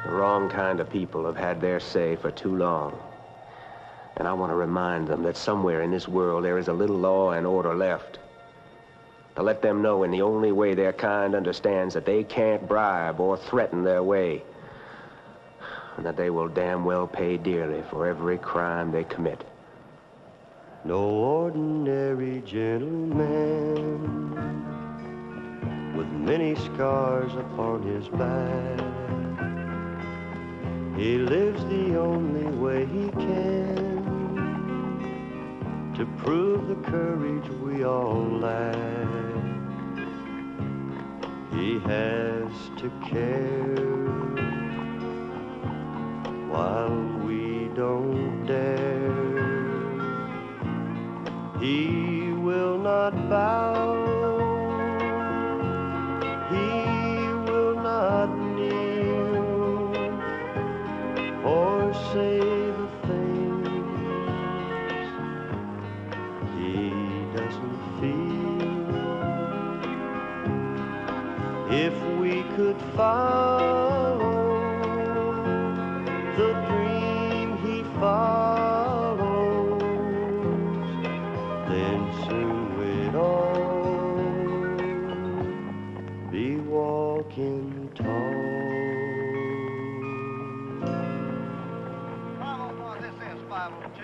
The wrong kind of people have had their say for too long. And I want to remind them that somewhere in this world there is a little law and order left. To let them know in the only way their kind understands that they can't bribe or threaten their way. And that they will damn well pay dearly for every crime they commit. No ordinary gentleman with many scars upon his back. He lives the only way he can to prove the courage we all lack. He has to care while we don't dare. He will not bow. He will not kneel or say the things he doesn't feel. If we could follow the dream he follows, then soon we'd all be walking tall. 501, this is 502.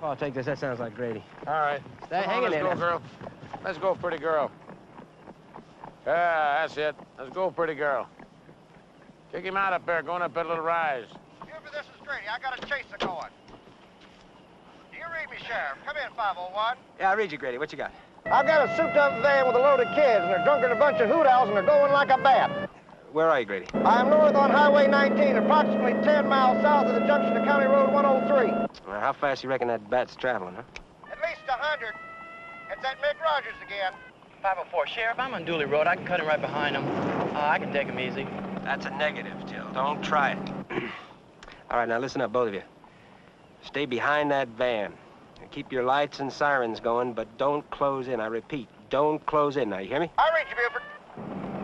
Oh, I'll take this. That sounds like Grady. All right. Stay hanging Let's there. go, girl. Let's go, pretty girl. Yeah, that's it. Let's go, pretty girl. Kick him out up there, going up that little rise. Buford, this is Grady. I got a chaser going. Do you read me, Sheriff? Come in, 501. Yeah, I'll read you, Grady. What you got? I got a souped-up van with a load of kids, and they're drunker than a bunch of hoot owls, and they're going like a bat. Where are you, Grady? I'm north on Highway 19, approximately 10 miles south of the junction of County Road 103. Well, how fast you reckon that bat's traveling, huh? At least 100. It's that Mick Rogers again. 504, Sheriff, I'm on Dooley Road. I can cut him right behind him. I can take him easy. That's a negative, Till. Don't try it. All right, now listen up, both of you. Stay behind that van. And keep your lights and sirens going, but don't close in. I repeat, don't close in. Now, you hear me? I read you, Buford.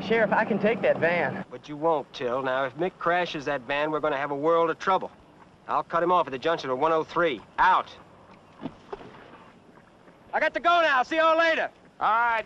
Sheriff, I can take that van. But you won't, Till. Now, if Mick crashes that van, we're going to have a world of trouble. I'll cut him off at the junction of 103. Out. I got to go now. See you all later. All right.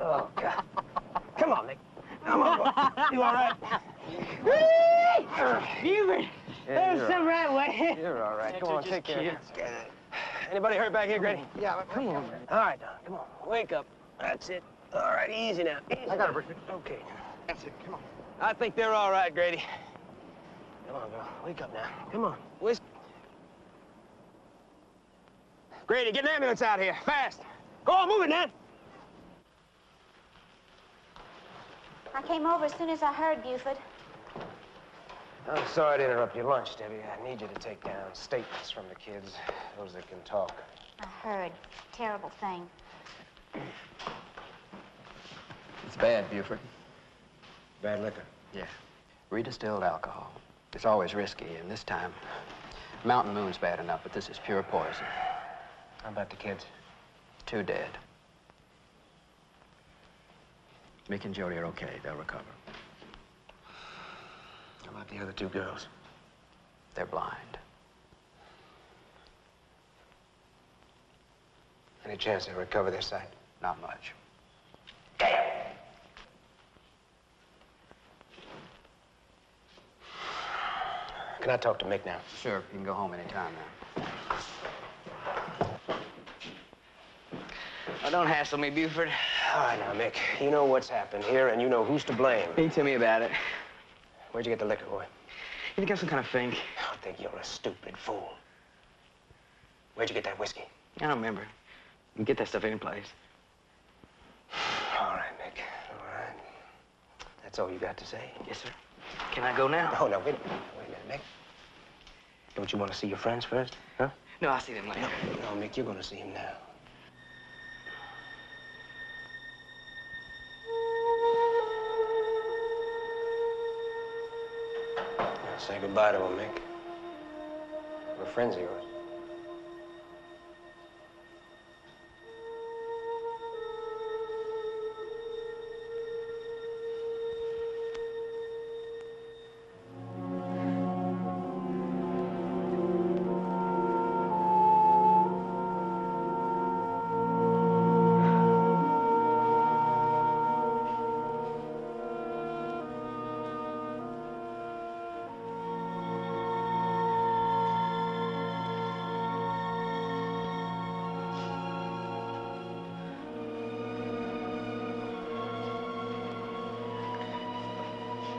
Oh, God. Come on, Mick. Come on. You all right? Buford, there's some right way. You're all right. Come on, take care. Anybody hurt back here, Grady? Yeah, come on. All right, Don, come on. Wake up. That's it. All right, easy now. Easy. I got it, Richard. Okay. That's it. Come on. I think they're all right, Grady. Come on, girl. Wake up now. Come on. Grady, get an ambulance out here. Fast. Go on, move it, Nan. I came over as soon as I heard, Buford. I'm sorry to interrupt your lunch, Debbie. I need you to take down statements from the kids, those that can talk. I heard. Terrible thing. It's bad, Buford. Bad liquor. Yeah. Redistilled alcohol. It's always risky, and this time, Mountain Moon's bad enough, but this is pure poison. How about the kids? 2 dead. Mick and Jody are okay. They'll recover. How about the other 2 girls? They're blind. Any chance they'll recover their sight? Not much. Can I talk to Mick now? Sure, you can go home anytime now. Oh, don't hassle me, Buford. All right, now, Mick, you know what's happened here, and you know who's to blame. You tell me about it. Where'd you get the liquor, boy? You think I'm some kind of fink? I think you're a stupid fool. Where'd you get that whiskey? I don't remember. You can get that stuff any place. All right, Mick, all right. That's all you got to say? Yes, sir. Can I go now? Oh, no, wait a minute, Mick. Don't you want to see your friends first, huh? No, I'll see them later. No, Mick, you're going to see him now. Now, say goodbye to him, Mick. We're friends of yours.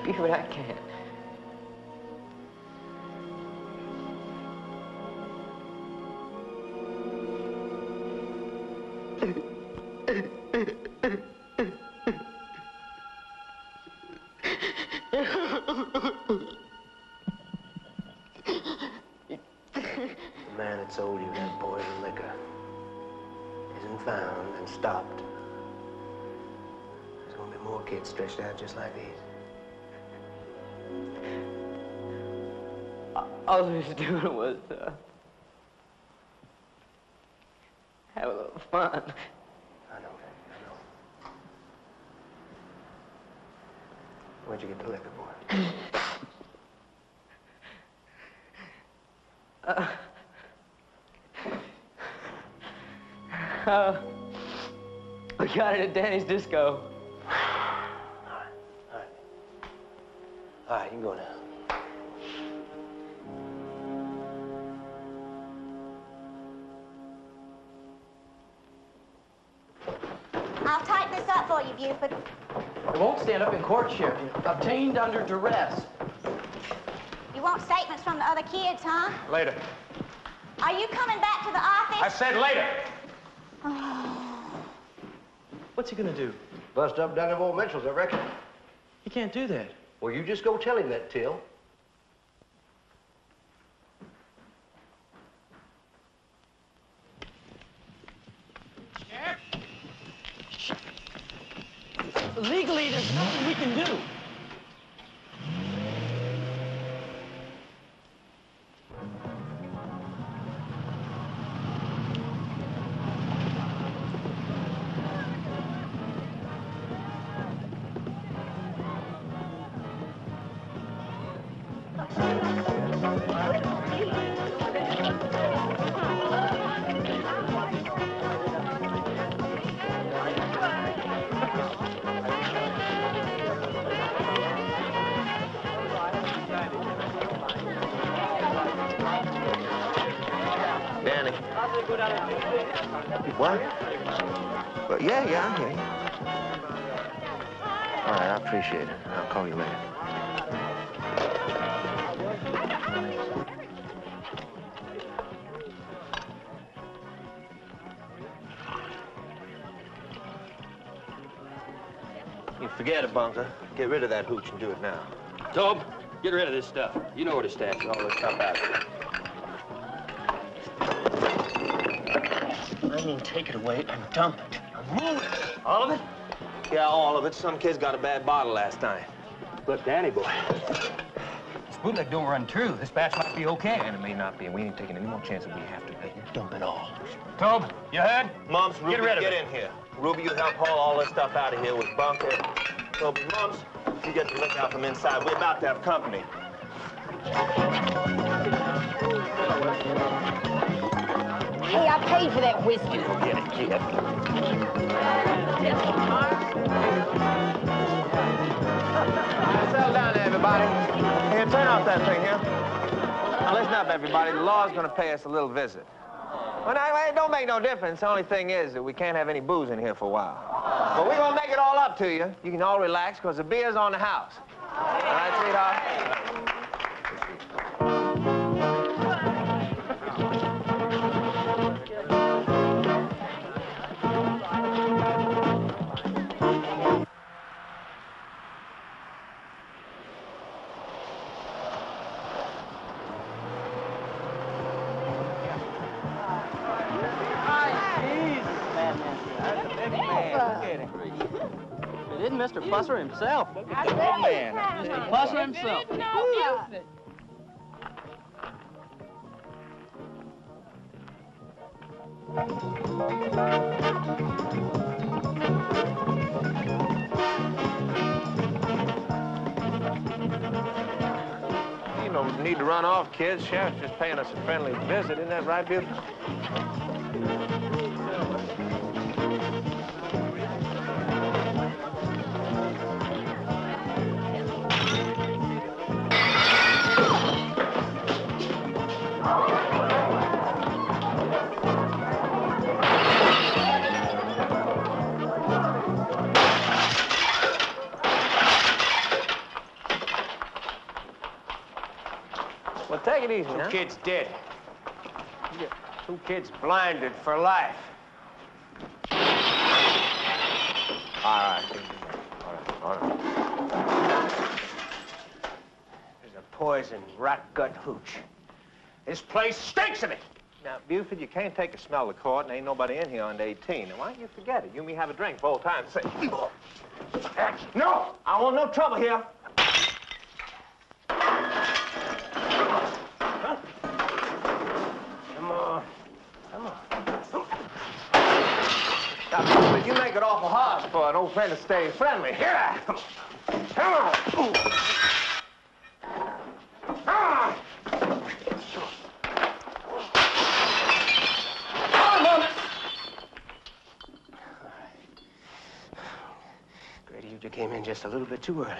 Buford, I can't. The man that sold you that poison liquor isn't found and stopped. There's gonna be more kids stretched out just like these. All we was doing was, have a little fun. I know, I know. Where'd you get the liquor, boy? We got it at Danny's Disco. All right. All right, you can go now. I'll type this up for you, Buford. It won't stand up in court, Sheriff. Obtained under duress. You want statements from the other kids, huh? Later. Are you coming back to the office? I said later. What's he gonna do? Bust up down them old Mitchells, I reckon. He can't do that. Well, you just go tell him that, Till. Legally, there's nothing we can do. What? Well, yeah, I hear you. All right, I appreciate it. I'll call you later. You forget it, Bunker. Get rid of that hooch and do it now. Tobe, get rid of this stuff. You know where to stash all this stuff out. I mean, take it away and dump it. Move it. All of it? Yeah, all of it. Some kids got a bad bottle last night. Look, Danny boy. This bootleg don't run true. This batch might be okay. And it may not be, and we ain't taking any more chances. We have to dump it all. Tobe, you heard? Mumps, Ruby, Get rid of get it. in here. Ruby, you help haul all this stuff out of here with Bunker. So, Mumps, you get the look out from inside. We're about to have company. Hey, I paid for that whiskey. Get it, kid. Settle down there, everybody. Here, turn off that thing here. Now, listen up, everybody. The law's gonna pay us a little visit. Well, now, it don't make no difference. The only thing is that we can't have any booze in here for a while. But we're gonna make it all up to you. You can all relax, because the beer's on the house. All right, sweetheart? It isn't Mr. Fusser himself. Look at the big man. Mr. Fusser himself. You don't need to run off, kids. Sheriff's just paying us a friendly visit. Isn't that right, Beauty? Well, take it easy, now. Kid's dead. Two kids blinded for life. All right. All right. There's a poison rat gut hooch. This place stinks of it. Now, Buford, you can't take a smell of court, and ain't nobody in here under 18. Now, why don't you forget it? You and me have a drink for old time's sake. No! I want no trouble here. Come on. Come on. Now, Buford, you make it awful hard for an old friend to stay friendly. Here, come on. Come on. You came in just a little bit too early.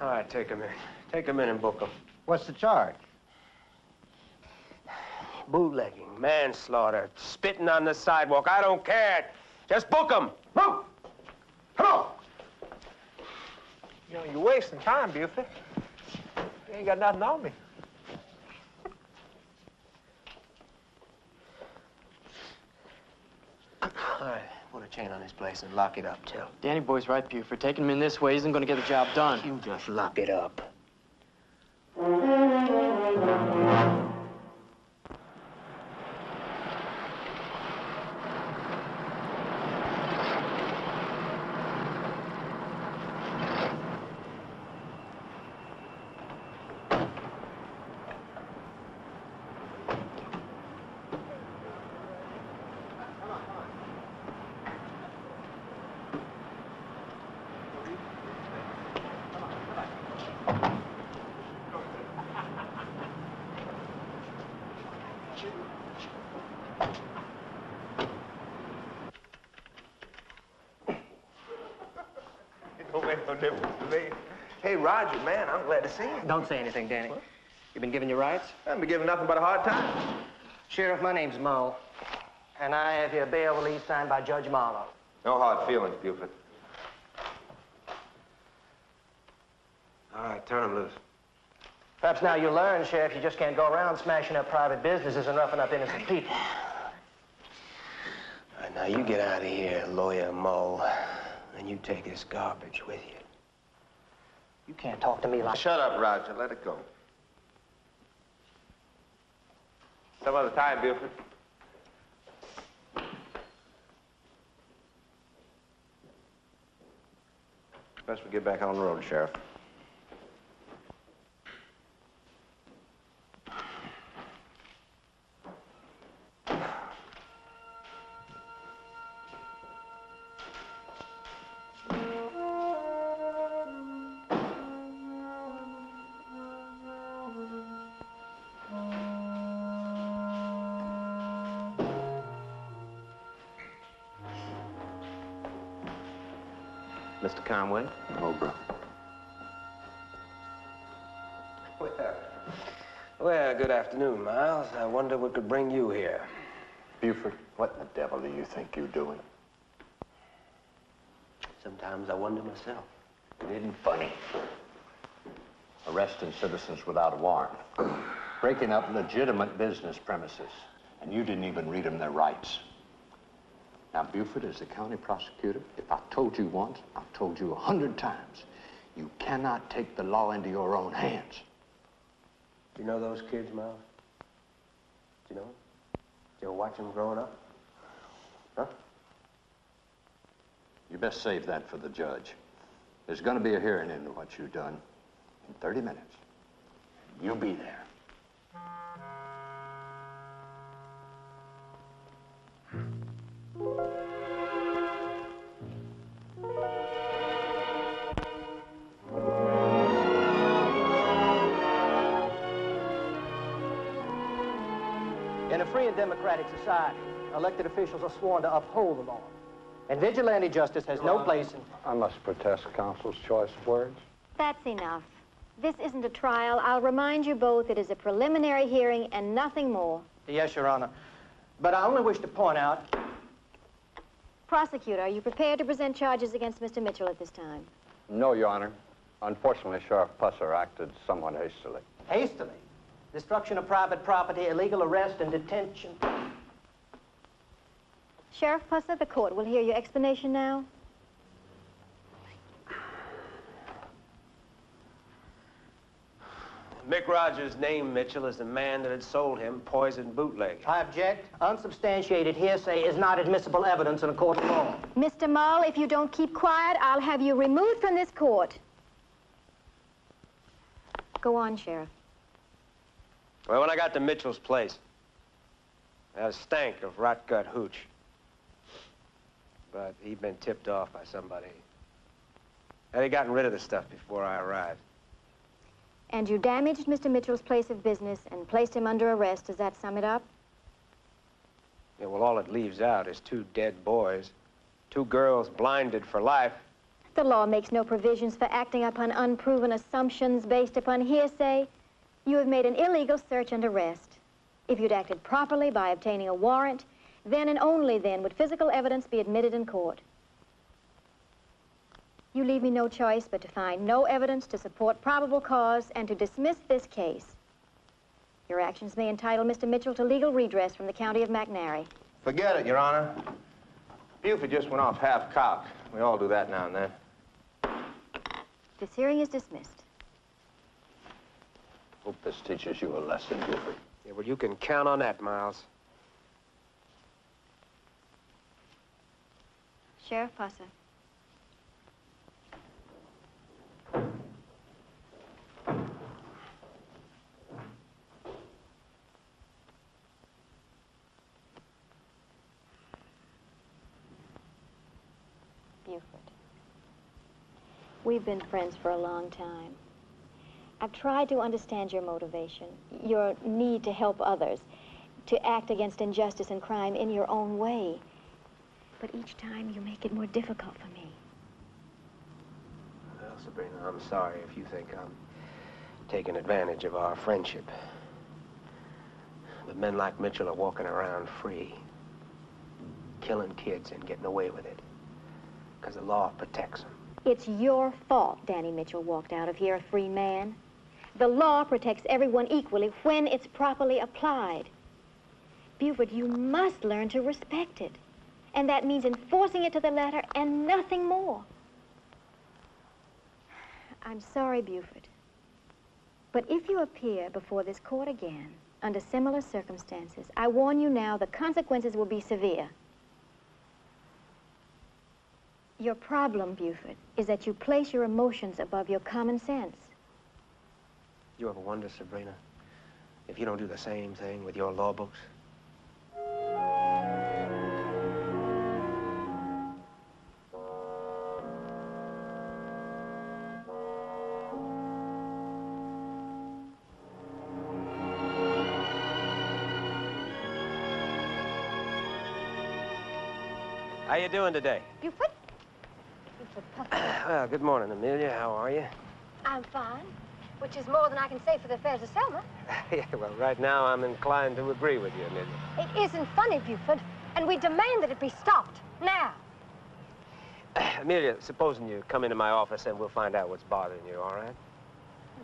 All right, take him in. Take him in and book him. What's the charge? Bootlegging, manslaughter, spitting on the sidewalk. I don't care. Just book him. Move! Come on! You know, you're wasting time, Buford. You ain't got nothing on me. All right, put a chain on this place and lock it up, Till. Danny boy's right, Buford. Taking him in this way isn't going to get the job done. You just lock it up. Don't make no difference to me. Hey, Roger, man, I'm glad to see you. Don't say anything, Danny. You been giving your rights? I haven't been giving nothing but a hard time. Sheriff, my name's Mo, and I have your bail release signed by Judge Marlowe. No hard feelings, Buford. All right, turn him loose. Perhaps now you learn, Sheriff, you just can't go around smashing up private businesses and roughing up innocent people. All right, now you get out of here, Lawyer Mo, and you take this garbage with you. You can't talk to me like... Shut up, Roger. Let it go. Some other time, Buford. Best we get back on the road, Sheriff. Mr. Conway? Obra. Well, good afternoon, Miles. I wonder what could bring you here. Buford, what the devil do you think you're doing? Sometimes I wonder myself. It isn't funny. Arresting citizens without a warrant. Breaking up legitimate business premises. And you didn't even read them their rights. Now, Buford, as the county prosecutor, if I told you once, I've told you 100 times, you cannot take the law into your own hands. Do you know those kids, Miles? Do you know them? Did you ever watch them growing up? Huh? You best save that for the judge. There's going to be a hearing into what you've done in 30 minutes. You'll be there. In a free and democratic society, elected officials are sworn to uphold the law. And vigilante justice has no place in... I must protest counsel's choice of words. That's enough. This isn't a trial. I'll remind you both it is a preliminary hearing and nothing more. Yes, Your Honor. But I only wish to point out... Prosecutor, are you prepared to present charges against Mr. Mitchell at this time? No, Your Honor. Unfortunately, Sheriff Pusser acted somewhat hastily. Hastily? Destruction of private property, illegal arrest and detention. Sheriff Pusser, the court will hear your explanation now. Mick Rogers named Mitchell as the man that had sold him poisoned bootleg. I object. Unsubstantiated hearsay is not admissible evidence in a court of law. Mr. Mull, if you don't keep quiet, I'll have you removed from this court. Go on, Sheriff. Well, when I got to Mitchell's place, there was a stank of rot gut hooch. But he'd been tipped off by somebody. And he'd gotten rid of the stuff before I arrived. And you damaged Mr. Mitchell's place of business and placed him under arrest. Does that sum it up? Yeah, well, all it leaves out is 2 dead boys, 2 girls blinded for life. The law makes no provisions for acting upon unproven assumptions based upon hearsay. You have made an illegal search and arrest. If you'd acted properly by obtaining a warrant, then and only then would physical evidence be admitted in court. You leave me no choice but to find no evidence to support probable cause and to dismiss this case. Your actions may entitle Mr. Mitchell to legal redress from the county of McNary. Forget it, Your Honor. Buford just went off half-cocked. We all do that now and then. This hearing is dismissed. Hope this teaches you a lesson, Buford. Yeah, well, you can count on that, Miles. Sheriff Pusser. Buford. We've been friends for a long time. I've tried to understand your motivation, your need to help others, to act against injustice and crime in your own way. But each time you make it more difficult for me. Well, Sabrina, I'm sorry if you think I'm taking advantage of our friendship. But men like Mitchell are walking around free, killing kids and getting away with it, because the law protects them. It's your fault Danny Mitchell walked out of here a free man. The law protects everyone equally when it's properly applied. Buford, you must learn to respect it. And that means enforcing it to the letter and nothing more. I'm sorry, Buford. But if you appear before this court again under similar circumstances, I warn you now the consequences will be severe. Your problem, Buford, is that you place your emotions above your common sense. You ever wonder, Sabrina, if you don't do the same thing with your law books? How you doing today? Buford? Buford Puffer. Well, good morning, Amelia. How are you? I'm fine, which is more than I can say for the affairs of Selma. Yeah, well, right now I'm inclined to agree with you, Amelia. It isn't funny, Buford, and we demand that it be stopped, now. Amelia, supposing you come into my office and we'll find out what's bothering you, all right?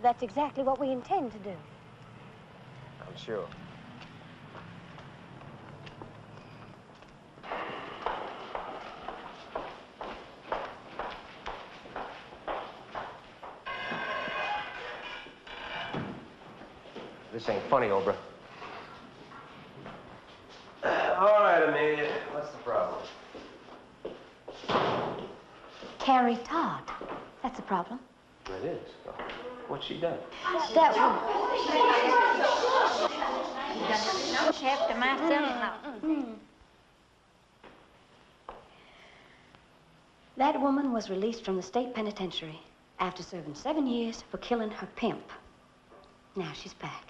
That's exactly what we intend to do. I'm sure. This ain't funny, Obra. All right, Amelia. What's the problem? Carrie Todd. That's a problem. It is. Oh, what's she done? That No chef to my son-in-law. That woman was released from the state penitentiary after serving 7 years for killing her pimp. Now she's back,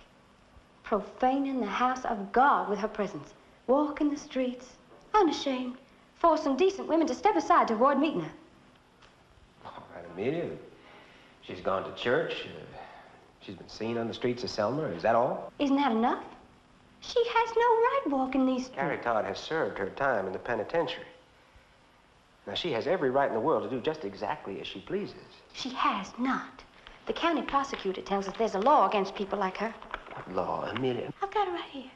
profaning the house of God with her presence, walking the streets, unashamed, forcing decent women to step aside to avoid meeting her. All right, Amelia. She's gone to church. She's been seen on the streets of Selma. Is that all? Isn't that enough? She has no right walking these streets. Carrie Todd has served her time in the penitentiary. Now, she has every right in the world to do just exactly as she pleases. She has not. The county prosecutor tells us there's a law against people like her. What law, Amelia? I've got it right here.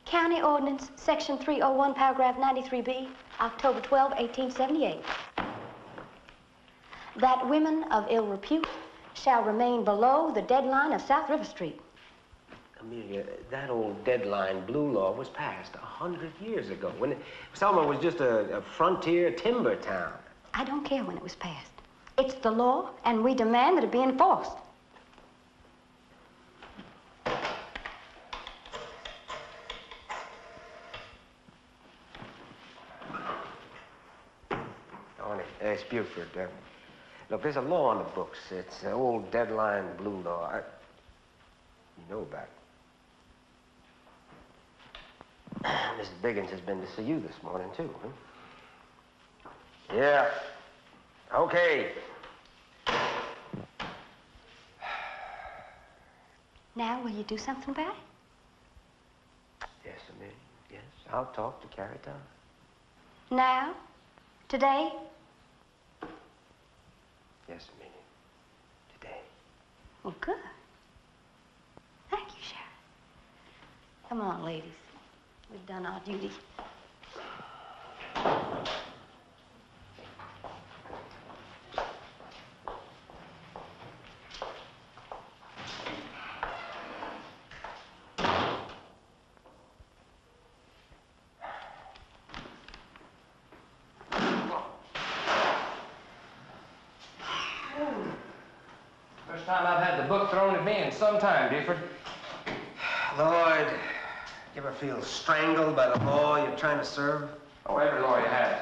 County Ordinance, Section 301, Paragraph 93B, October 12, 1878. That women of ill repute shall remain below the deadline of South River Street. Amelia, that old deadline blue law was passed 100 years ago when Selma was just a frontier timber town. I don't care when it was passed. It's the law, and we demand that it be enforced. It's Buford. Look, there's a law on the books. It's an old deadline blue law. You know about it. Mrs. Biggins has been to see you this morning, too, huh? Yeah. Okay. Now, will you do something about it? Yes, Amelia. Yes, I'll talk to Carrie Todd. Now? Today? Yes, Amelia. Today. Well, good. Thank you, Sheriff. Come on, ladies. We've done our duty. First time I've had the book thrown at me in some time, Buford. Lloyd, you ever feel strangled by the law you're trying to serve? Oh, every lawyer has.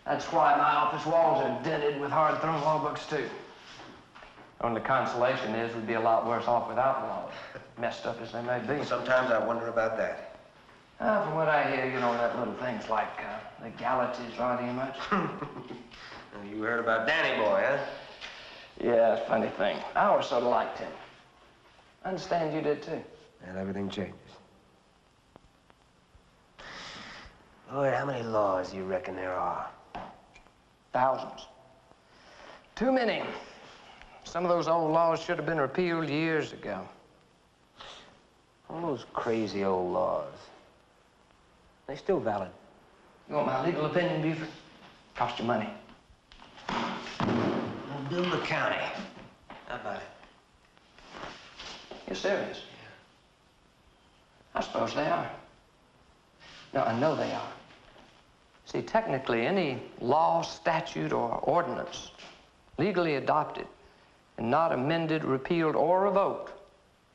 That's why my office walls are dented with hard-thrown law books, too. Only consolation is we'd be a lot worse off without the law, messed up as they may be. Sometimes I wonder about that. From what I hear, you know, that little things like legalities bother you much. You heard about Danny Boy, huh? Yeah, funny thing. I always sort of liked him. I understand you did, too. And everything changes. Lloyd, how many laws do you reckon there are? Thousands. Too many. Some of those old laws should have been repealed years ago. All those crazy old laws. They still valid. You want my legal opinion, Buford? Cost you money. I'll build the county. How about it? You're serious? Yeah. I suppose they are. No, I know they are. See, technically, any law, statute, or ordinance legally adopted and not amended, repealed, or revoked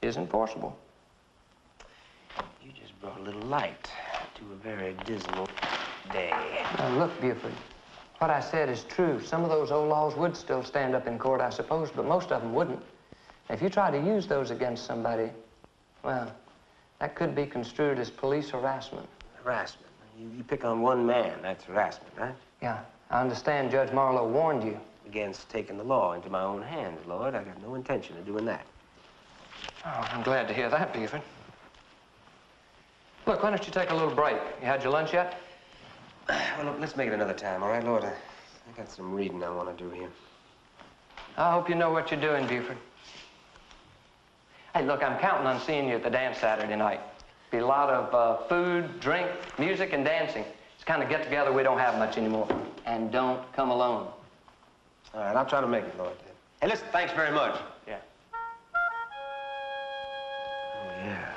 is enforceable. You just brought a little light to a very dismal day. Now, look, Buford, what I said is true. Some of those old laws would still stand up in court, I suppose, but most of them wouldn't. If you try to use those against somebody, well, that could be construed as police harassment. Harassment? You pick on one man, that's harassment, right? Yeah, I understand Judge Marlowe warned you. Against taking the law into my own hands, Lloyd. I got no intention of doing that. Oh, I'm glad to hear that, Buford. Look, why don't you take a little break? You had your lunch yet? Well, look, let's make it another time, all right, Lloyd? I got some reading I want to do here. I hope you know what you're doing, Buford. Hey, look, I'm counting on seeing you at the dance Saturday night. Be a lot of food, drink, music, and dancing. It's kind of get-together we don't have much anymore. And don't come alone. All right, I'll try to make it, Lloyd. Hey, listen, thanks very much. Yeah. Oh, yeah.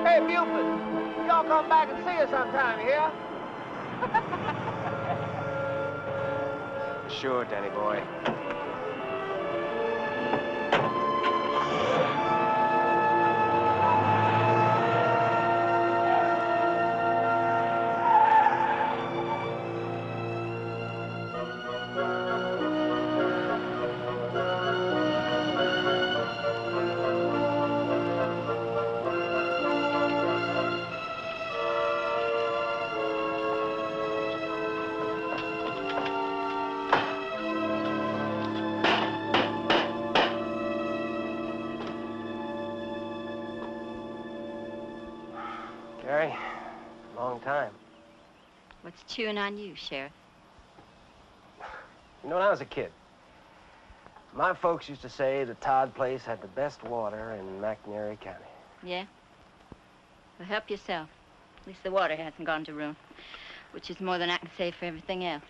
Hey, Buford, y'all come back and see us sometime, here. Sure, Danny boy. Gary, long time. What's chewing on you, Sheriff? You know, when I was a kid, my folks used to say the Todd place had the best water in McNairy County. Yeah? Well, help yourself. At least the water hasn't gone to ruin, which is more than I can say for everything else.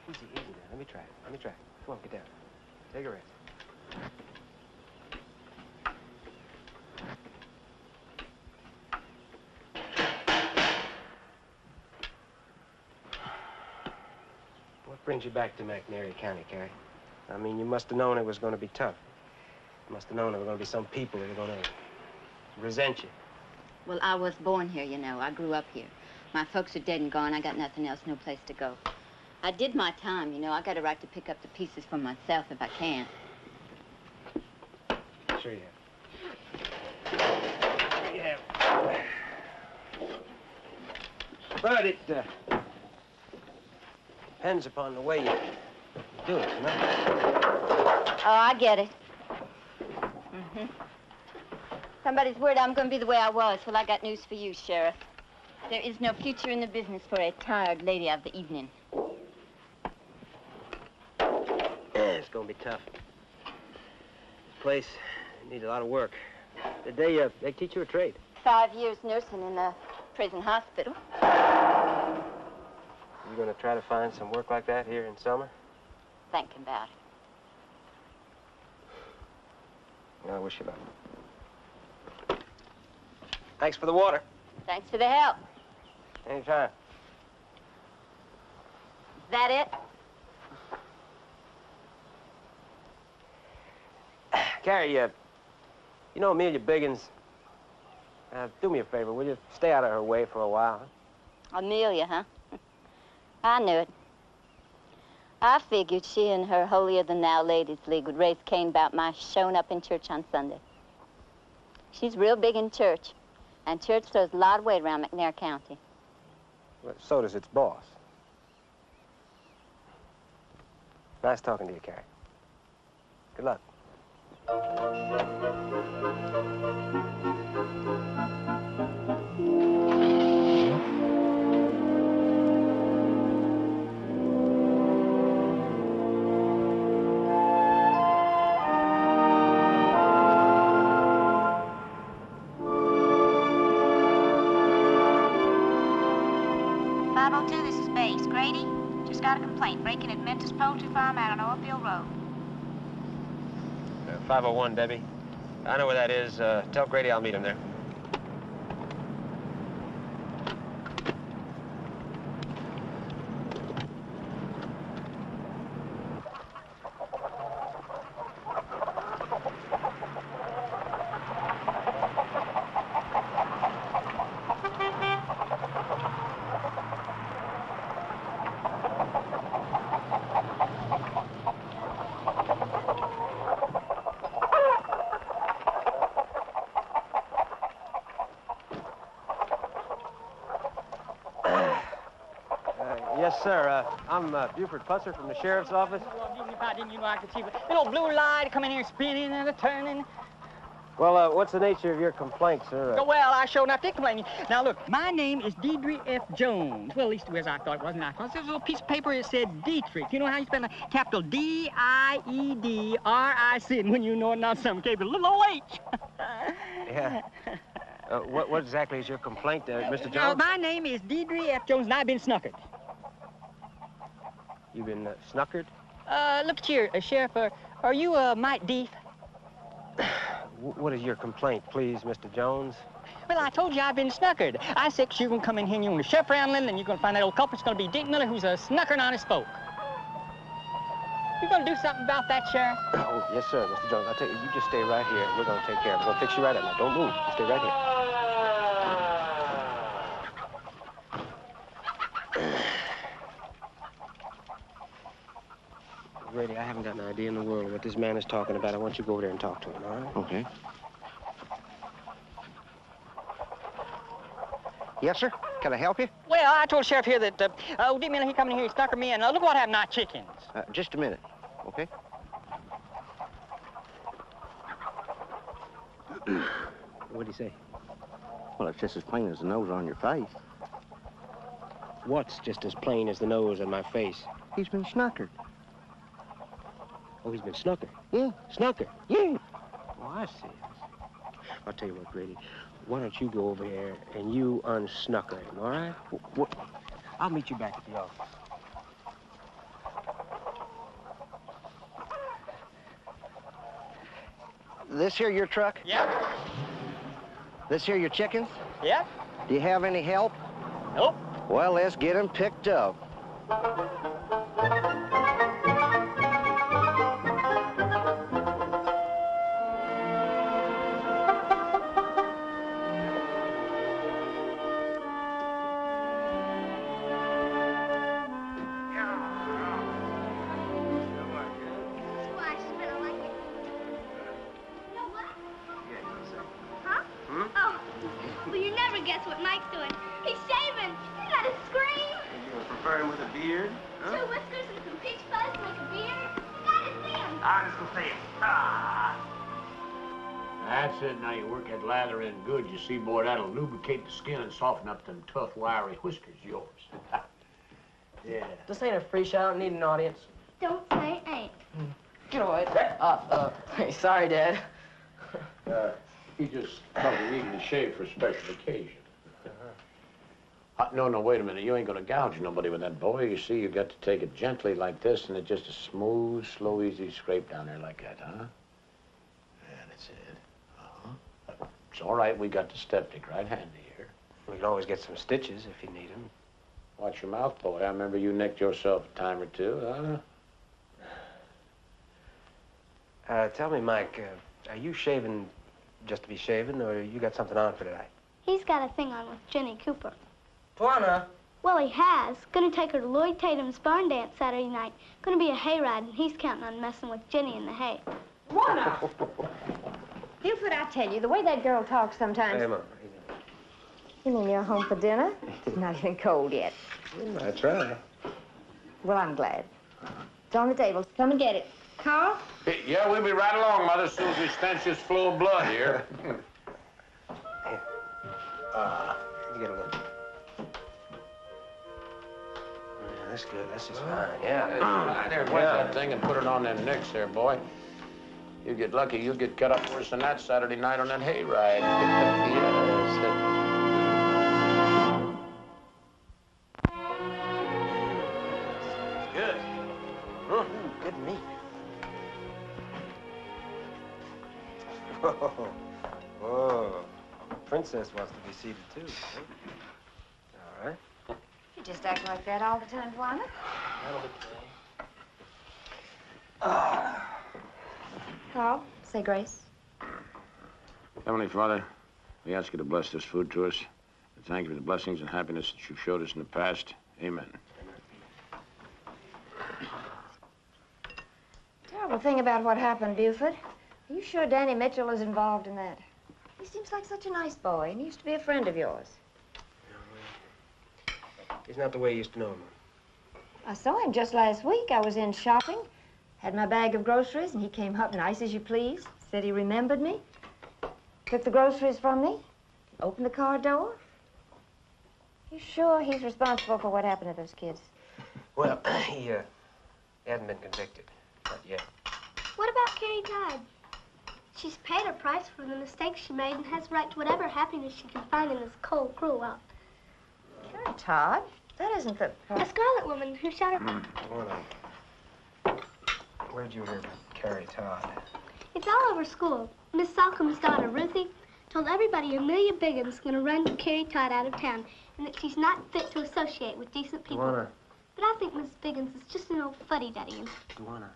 Easy there. Let me try it. Come on, get down. Take a rest. What brings you back to McNairy County, Carrie? I mean, you must have known it was going to be tough. You must have known there were going to be some people that were going to resent you. Well, I was born here, you know. I grew up here. My folks are dead and gone. I got nothing else, no place to go. I did my time, you know. I got a right to pick up the pieces for myself if I can. Sure you have. Yeah. But it depends upon the way you do it, you know? Oh, I get it. Mm-hmm. Somebody's worried I'm going to be the way I was. Well, I got news for you, Sheriff. There is no future in the business for a tired lady of the evening. It's going to be tough. This place needs a lot of work. Did they teach you a trade? 5 years nursing in a prison hospital. You going to try to find some work like that here in summer? Thinking about it. I wish you luck. Thanks for the water. Thanks for the help. Anytime. That it? Carrie, you You know Amelia Biggins? Do me a favor, will you? Stay out of her way for a while. Amelia, huh? I knew it. I figured she and her holier-than-thou ladies league would raise Cain about my showing up in church on Sunday. She's real big in church, and church throws a lot of weight around McNair County. Well, so does its boss. Nice talking to you, Carrie. Good luck. This is Base. Grady, just got a complaint. Breaking at Mentis Poultry Farm out on Oilfield Road. 501, Debbie. I know where that is. Tell Grady I'll meet him there. Yes, sir. I'm Buford Pusser from the sheriff's office. If I didn't, you know I could see the little blue light come in here spinning and turning. Well, what's the nature of your complaint, sir? Well, I sure enough did complain. Now, look, my name is Deidre F. Jones. Well, at least it was I thought it wasn't. I thought there was a little piece of paper that said Dietrich. You know how you spell a capital D-I-E-D-R-I-C, and when you know it, not some capital little H. Yeah. What exactly is your complaint, Mr. Jones? Now, my name is Deidre F. Jones, and I've been snookered. You've been snookered? Look here, Sheriff, are you Mike Deef? What is your complaint, please, Mr. Jones? Well, I told you I've been snookered. I said you're going to come in here and you're going to sheriff around Linden and you're going to find that old culprit's going to be Dick Miller, who's a snookered honest folk. You going to do something about that, Sheriff? Oh, yes, sir, Mr. Jones. I'll tell you, you just stay right here. We're going to take care of it. We're going to fix you right up. Now, don't move. Just stay right here. Grady, I haven't got an idea in the world what this man is talking about. I want you to go over there and talk to him, all right? Okay. Yes, sir. Can I help you? Well, I told Sheriff here that old Dick Miller, he come in here, he snookered me, and look what happened to our chickens. Just a minute, okay? What'd he say? Well, it's just as plain as the nose on your face. What's just as plain as the nose on my face? He's been snookered. Oh, he's been snookered? Yeah. Snookered? Yeah. Oh, I see. I'll tell you what, Grady. Why don't you go over here and you unsnooker him, all right? What? I'll meet you back at the office. This here your truck? Yep. This here your chickens? Yep. Do you have any help? Nope. Well, let's get them picked up. Guess what Mike's doing? He's shaving. You gotta scream. You gonna prefer him with a beard? Huh? 2 whiskers and some peach fuzz make a beard. You gotta see him. I'm just gonna say it. Ah. That's it. Now you work that lather in good. You see, boy, that'll lubricate the skin and soften up them tough, wiry whiskers of yours. Yeah. This ain't a free show. I don't need an audience. Don't say ain't. Get away. Hey, sorry, Dad. He just come to eat and shave for a special occasion. No, wait a minute. You ain't gonna gouge nobody with that, boy. You see, you got to take it gently like this, and it's just a smooth, slow, easy scrape down there like that, huh? Yeah, that's it. Uh-huh. It's all right. We got the steptic right handy here. We can always get some stitches if you need them. Watch your mouth, boy. I remember you nicked yourself a time or two, huh? Tell me, Mike, are you shaving Just to be shaven, or you got something on for today? He's got a thing on with Jenny Cooper. Tawana! Well, he has. Gonna take her to Lloyd Tatum's barn dance Saturday night. Gonna be a hayride, and he's counting on messing with Jenny in the hay. Tawana! Buford, I tell you, the way that girl talks sometimes... Hey, Mom. You mean you're home for dinner? It's not even cold yet. I try. Well, I'm glad. It's on the table. Come and get it. Carl? Yeah, we'll be right along, Mother, as soon as we stench this flow of blood here. You get a look. Yeah, that's good. That's just fine. Yeah. There, wet that thing and put it on them nicks there, boy. You get lucky, you'll get cut up worse than that Saturday night on that hayride. Yes. Good. Ooh, good meat. Whoa. Whoa. Princess wants to be seated, too. All right. You just act like that all the time, Tawana. That'll be Carl, say grace. Heavenly Father, we ask you to bless this food to us. And thank you for the blessings and happiness that you've showed us in the past. Amen. Terrible thing about what happened, Buford. Are you sure Danny Mitchell is involved in that? He seems like such a nice boy, and he used to be a friend of yours. He's not the way you used to know him. I saw him just last week. I was in shopping, had my bag of groceries, and he came up nice as you please. Said he remembered me, took the groceries from me, opened the car door. You sure he's responsible for what happened to those kids? Well, he hasn't been convicted. Not yet. What about Carrie Todd? She's paid her price for the mistakes she made and has right to whatever happiness she can find in this cold, cruel world. Carrie Todd? That isn't the... A Scarlet woman who shot her... Where'd you hear about Carrie Todd? It's all over school. Miss Salcombe's daughter, Ruthie, told everybody Amelia Biggin's gonna run Carrie Todd out of town and that she's not fit to associate with decent people. Tawana. But I think Miss Biggins is just an old fuddy-duddy. And... Tawana.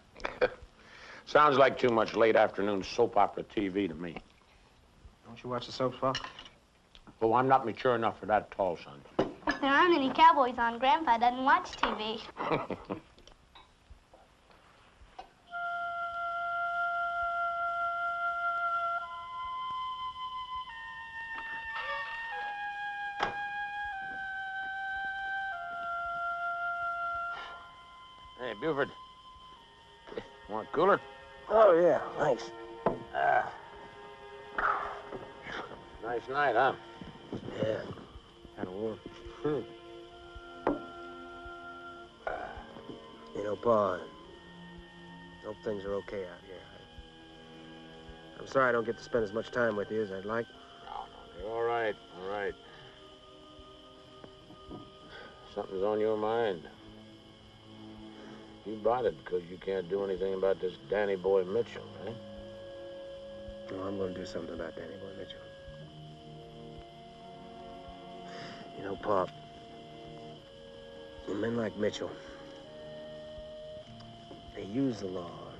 Sounds like too much late afternoon soap opera TV to me. Don't you watch the soaps, Pop? Oh, I'm not mature enough for that at all, son. If there aren't any cowboys on, Grandpa doesn't watch TV. Hey, Buford. Want a cooler? Oh, yeah, thanks. Nice night, huh? Yeah, kind of warm. You know, Pa, I hope things are okay out here. I'm sorry I don't get to spend as much time with you as I'd like. No, you're all right, all right. Something's on your mind. You bothered because you can't do anything about this Danny Boy Mitchell, right? No, I'm going to do something about Danny Boy Mitchell. You know, Pop, men like Mitchell, they use the law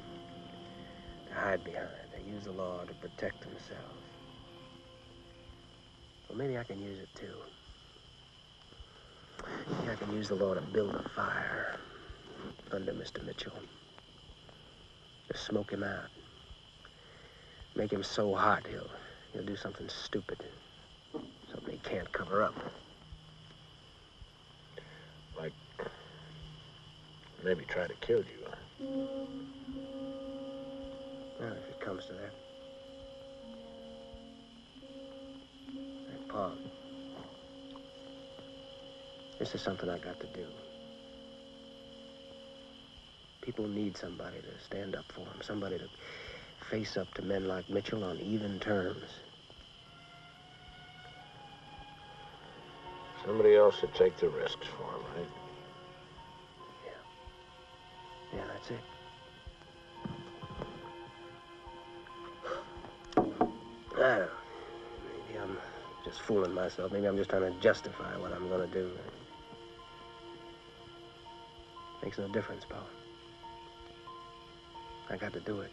to hide behind. They use the law to protect themselves. Well, maybe I can use it, too. Maybe I can use the law to build a fire under Mr. Mitchell. Just smoke him out. Make him so hot he'll do something stupid. Something he can't cover up. Like, maybe try to kill you. Well, if it comes to that. Hey, Pa, this is something I got to do. People need somebody to stand up for them, somebody to face up to men like Mitchell on even terms. Somebody else to take the risks for him, right? Yeah, that's it. I don't know. Maybe I'm just fooling myself. Maybe I'm just trying to justify what I'm gonna do. Makes no difference, Pa. I got to do it.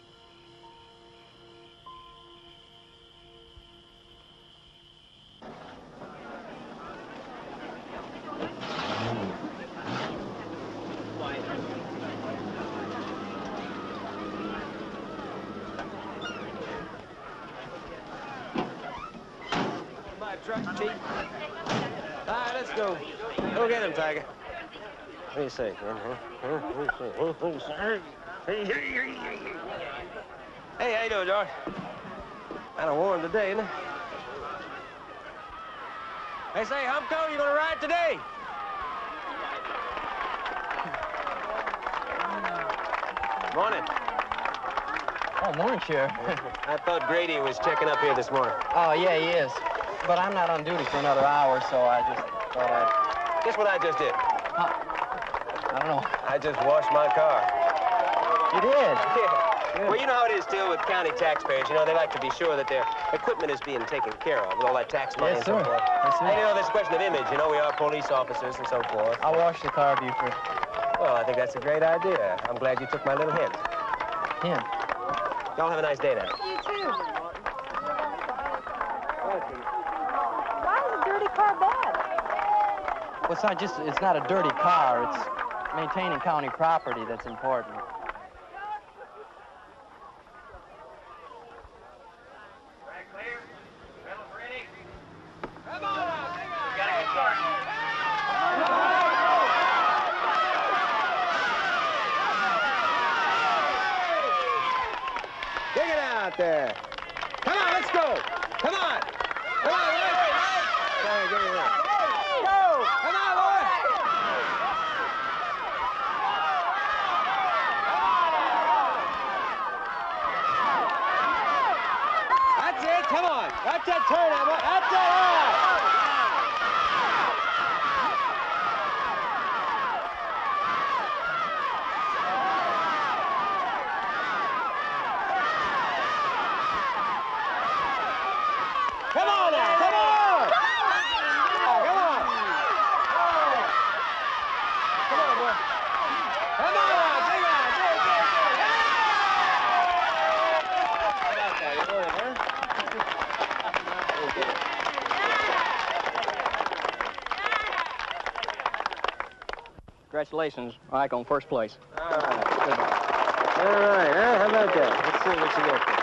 truck's cheap. All right, let's go. Go get him, Tiger. What do you say? Hey, how you doing, George? Kind of warm today, isn't it? Hey, say, Humco, you gonna ride today? Morning. Oh, morning, Sheriff. I thought Grady was checking up here this morning. Oh, yeah, he is. But I'm not on duty for another hour, so I just thought I'd... Guess what I just did? I don't know. I just washed my car. You did? Yeah. Well, you know how it is still with county taxpayers. You know, they like to be sure that their equipment is being taken care of with all that tax money and so forth. Yes, sir. And you know, there's a question of image. You know, we are police officers and so forth. I'll wash the car, Buford. Well, I think that's a great idea. I'm glad you took my little hint. Hint? Y'all have a nice day now. You too. Why is a dirty car bad? Well, it's not a dirty car. It's maintaining county property that's important. Dig it out there. Come on, let's go. Come on. Come on, let's go. Go. Come on, boy. That's it. Come on. That's that turn, Emma. That's it. Come on now, come on! Come on! Come on, boy. Come on now, dig out, dig. How about that? You doing it, Congratulations, Mike, on first place. All right, huh? How about that? Let's see what you get there.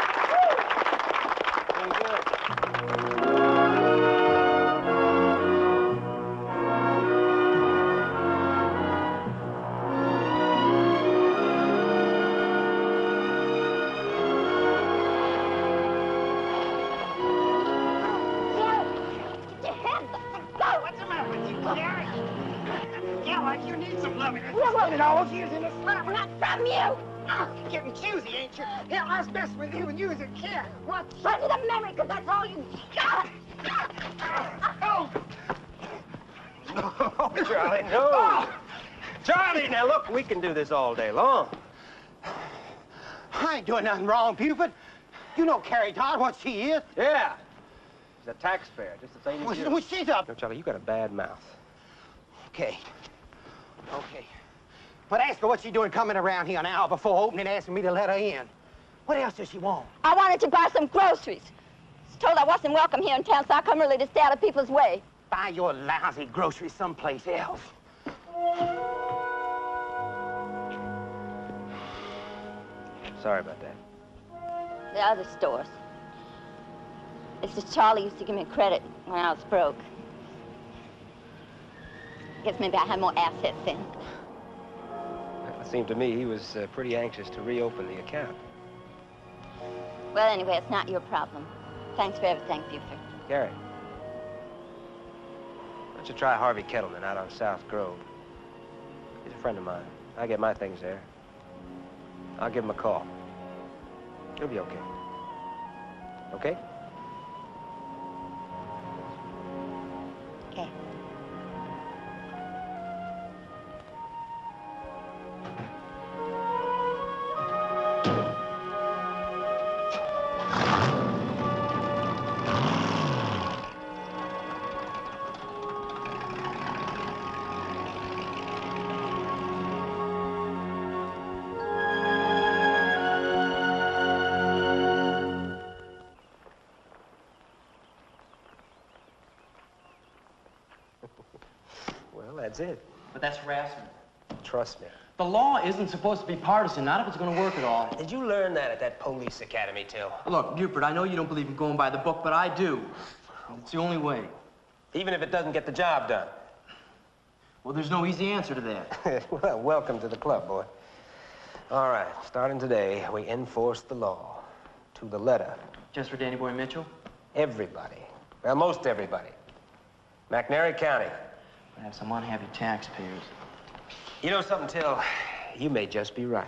You need some loving. We're loving all using this stuff, not from you. Oh, getting choosy, ain't you? Hell, I was messing with you when you was a kid. Well, shut to the memory, because that's all you got. Oh! Oh, Charlie, no. Oh. Charlie, now look, we can do this all day long. I ain't doing nothing wrong, Buford. You know Carrie Todd, what she is. Yeah. She's a taxpayer, just the same as you. Well, she's up. No, Charlie, you got a bad mouth. Okay. Okay. But ask her what she's doing coming around here an hour before opening, asking me to let her in. What else does she want? I wanted to buy some groceries. I was told I wasn't welcome here in town, so I come early to stay out of people's way. Buy your lousy groceries someplace else. Sorry about that. The other stores. It's just Charlie used to give me credit when I was broke. Guess maybe I had more assets then. It seemed to me he was pretty anxious to reopen the account. Well, anyway, it's not your problem. Thanks for everything, Buford. Gary, why don't you try Harvey Kettleman out on South Grove? He's a friend of mine. I get my things there. I'll give him a call. He'll be okay. Okay? Okay. Well, that's it. But that's harassment. Trust me. The law isn't supposed to be partisan, not if it's going to work at all. Did you learn that at that police academy, Till? Look, Buford, I know you don't believe in going by the book, but I do. It's the only way. Even if it doesn't get the job done? Well, there's no easy answer to that. Well, welcome to the club, boy. All right, starting today, we enforce the law to the letter. Just for Danny Boy Mitchell? Everybody. Well, most everybody. McNairy County. We have some unhappy taxpayers. You know something, Till? You may just be right.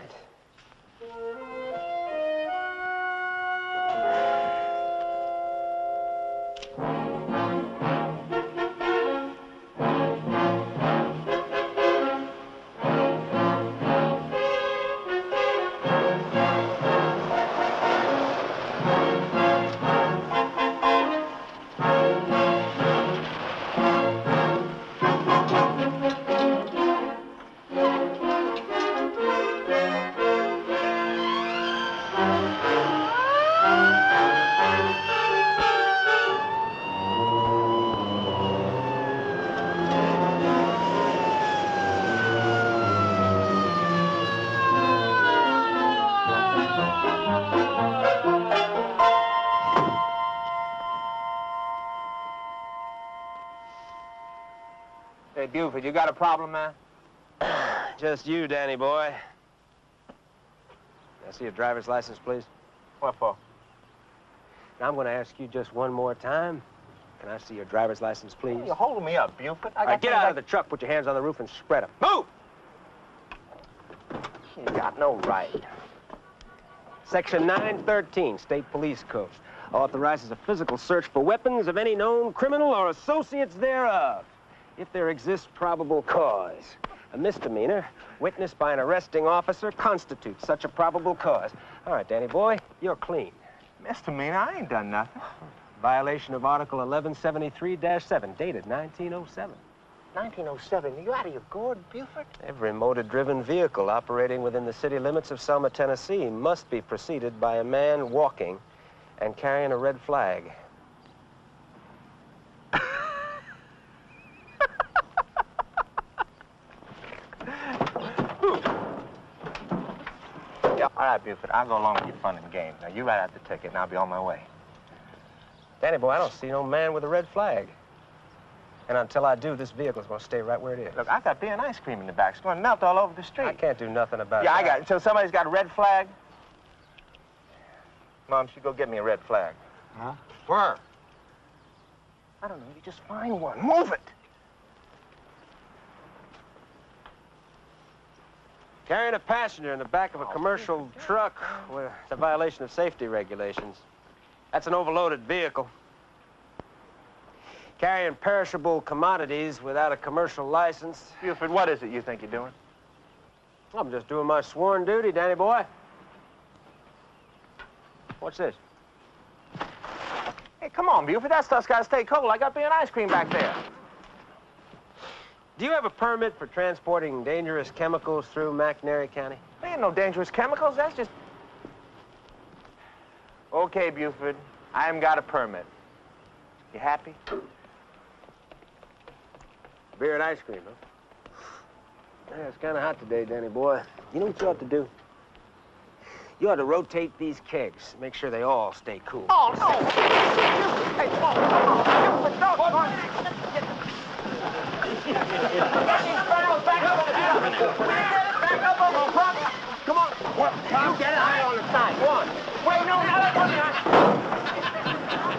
Hey, Buford, you got a problem, man? Just you, Danny boy. Can I see your driver's license, please? What for? Now, I'm going to ask you just one more time. Can I see your driver's license, please? You're holding me up, Buford. All right, get out of the truck, put your hands on the roof, and spread them. Move! You got no right. Section 913, State Police Code, authorizes a physical search for weapons of any known criminal or associates thereof, if there exists probable cause. A misdemeanor witnessed by an arresting officer constitutes such a probable cause. All right, Danny boy, you're clean. Misdemeanor? I ain't done nothing. Violation of Article 1173-7, dated 1907. 1907? You out of your gourd, Buford? Every motor-driven vehicle operating within the city limits of Selma, Tennessee must be preceded by a man walking and carrying a red flag. Yeah, all right, Buford, I'll go along with your fun and games. Now, you write out the ticket, and I'll be on my way. Danny boy, I don't see no man with a red flag. And until I do, this vehicle's gonna stay right where it is. Look, I got beer and ice cream in the back. It's gonna melt all over the street. I can't do nothing about Yeah, that. I got it. So somebody's got a red flag? Mom, she go get me a red flag. Huh? Where? I don't know. You just find one. Move it. Carrying a passenger in the back of a commercial truck, well, it's a violation of safety regulations. That's an overloaded vehicle. Carrying perishable commodities without a commercial license. Buford, what is it you think you're doing? I'm just doing my sworn duty, Danny boy. What's this? Hey, come on, Buford. That stuff's got to stay cold. I got beer and ice cream back there. Do you have a permit for transporting dangerous chemicals through McNairy County? There ain't no dangerous chemicals. That's just... Okay, Buford. I haven't got a permit. You happy? Beer and ice cream, huh? Yeah, it's kind of hot today, Danny boy. You know what you ought to do? You ought to rotate these kegs. Make sure they all stay cool. Oh, no! Hey, come on, Buford, don't! Get these barrels back up on the top. Back up on the front. Come on. Well, you get it. I on the side. One. Wait, no, another one.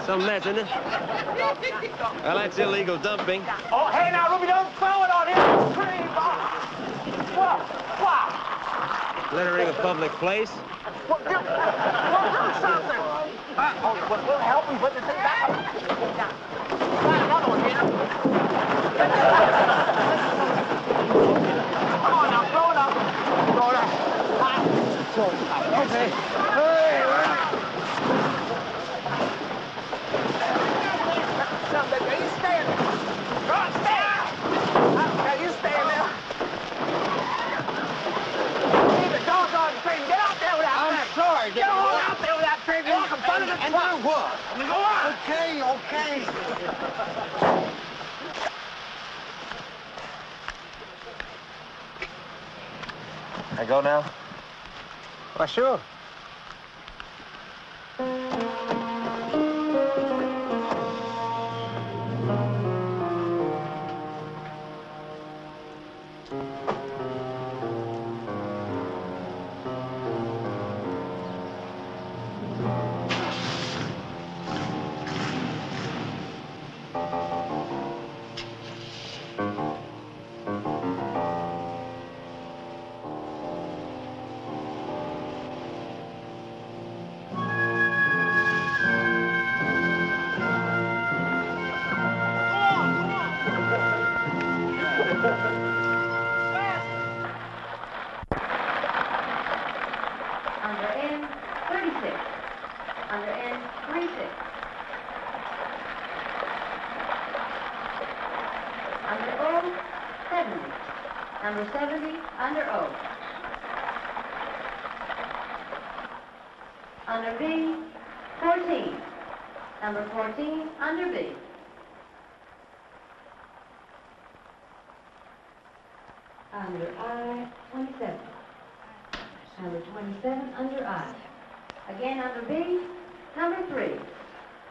Some mess, isn't it? Well, that's illegal dumping. Oh, hey, now, Ruby, don't throw it on him. Scream. What? Littering a public place. We'll do something. We'll help him put the thing back. Got another one here. Come on now, throw it up. Throw it up. Okay. Hey, you stay in there. Go on, stay. Now, you stay in there. Leave the doggone train. Get out there with that train. I'm sorry, Get on out there with that train. Walk in front of the truck. And what? Go on. Okay. I go now? Why, sure. 36. Under O, 70. Number 70, under O. Under B, 14. Number 14, under B. Under I, 27. Number 27, under I. Again, under B, number 3.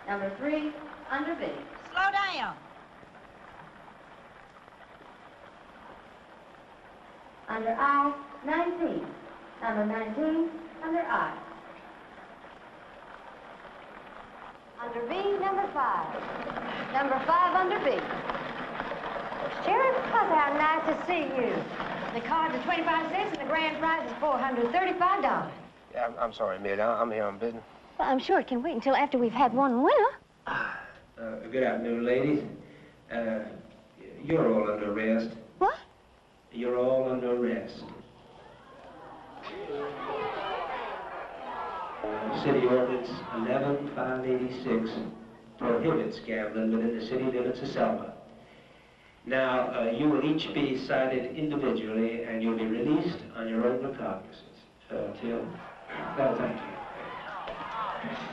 Number 3, under B. Slow down. Under I, 19. Number 19, under I. Under B, number 5. Number 5, under B. Sheriff Putter, how nice to see you. The cards are 25 cents and the grand prize is $435. Yeah, I'm sorry, Amelia. I'm here on business. Well, I'm sure it can wait until after we've had one winner. Good afternoon, ladies. You're all under arrest. What? You're all under arrest. City Ordinance 11586 prohibits gambling within the city limits of Selma. Now, you will each be cited individually, and you'll be released on your own recognizance. Thank you.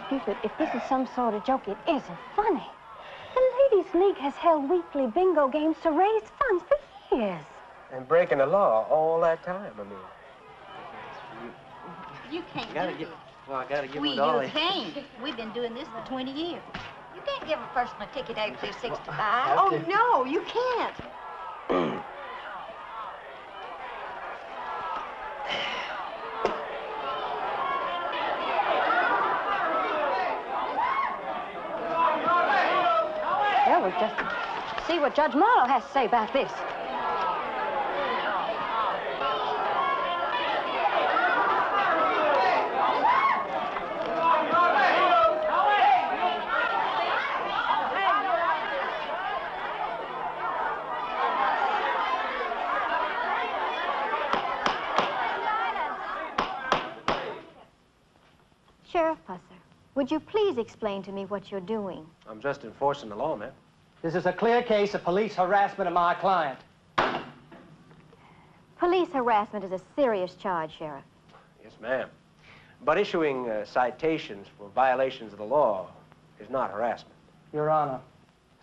Buford, if this is some sort of joke, it isn't funny. The Ladies' League has held weekly bingo games to raise funds for years. And breaking the law all that time, I mean. You can't Gotta do get, this. well, I gotta get We with Ollie. you can't. We've been doing this for 20 years. You can't give a person a ticket after they're 65. Oh, no, you can't. Well, we'll just see what Judge Marlowe has to say about this. Sheriff Pusser, would you please explain to me what you're doing? I'm just enforcing the law, man. This is a clear case of police harassment of my client. Police harassment is a serious charge, Sheriff. Yes, ma'am. But issuing citations for violations of the law is not harassment. Your Honor,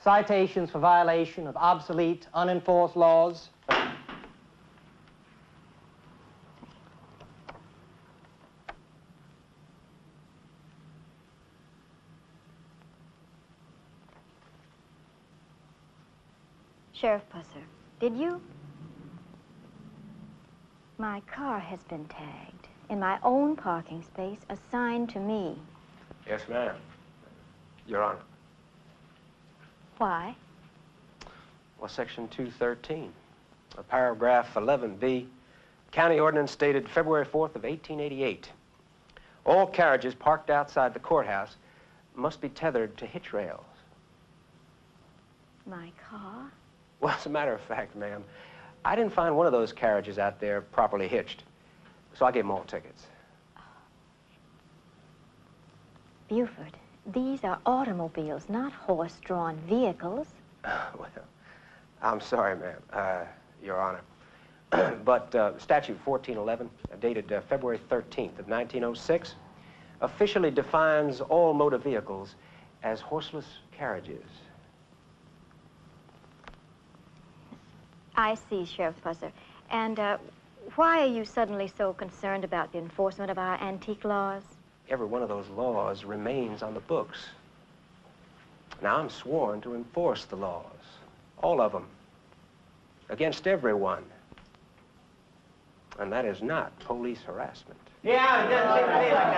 citations for violation of obsolete, unenforced laws. Sheriff Pusser, did you? My car has been tagged in my own parking space assigned to me. Yes, ma'am. Your Honor. Why? Well, Section 213, paragraph 11B, County Ordinance dated February 4th of 1888. All carriages parked outside the courthouse must be tethered to hitch rails. My car? Well, as a matter of fact, ma'am, I didn't find one of those carriages out there properly hitched, so I gave them all tickets. Buford, these are automobiles, not horse-drawn vehicles. Well, I'm sorry, ma'am, Your Honor. But Statute 1411, dated February 13th of 1906, officially defines all motor vehicles as horseless carriages. I see, Sheriff Pusser. And why are you suddenly so concerned about the enforcement of our antique laws? Every one of those laws remains on the books. Now, I'm sworn to enforce the laws, all of them, against everyone. And that is not police harassment. Yeah, it doesn't seem to me like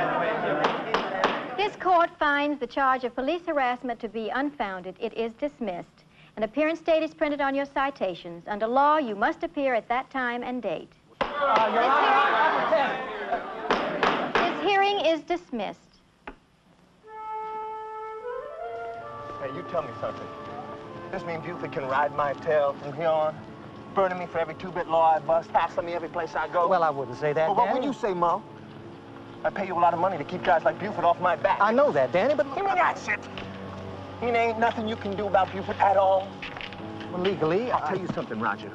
that. This court finds the charge of police harassment to be unfounded. It is dismissed. An appearance date is printed on your citations. Under law, you must appear at that time and date. This hearing is dismissed. Hey, you tell me something. This means Buford can ride my tail from here on, burning me for every two-bit law I bust, hassling me every place I go? Well, I wouldn't say that, Well, what Dan. would you say, Mo? I pay you a lot of money to keep guys like Buford off my back. I know that, Danny, but... You mean that's it? You mean there ain't nothing you can do about Buford at all? Well, legally, I'll tell you something, Roger.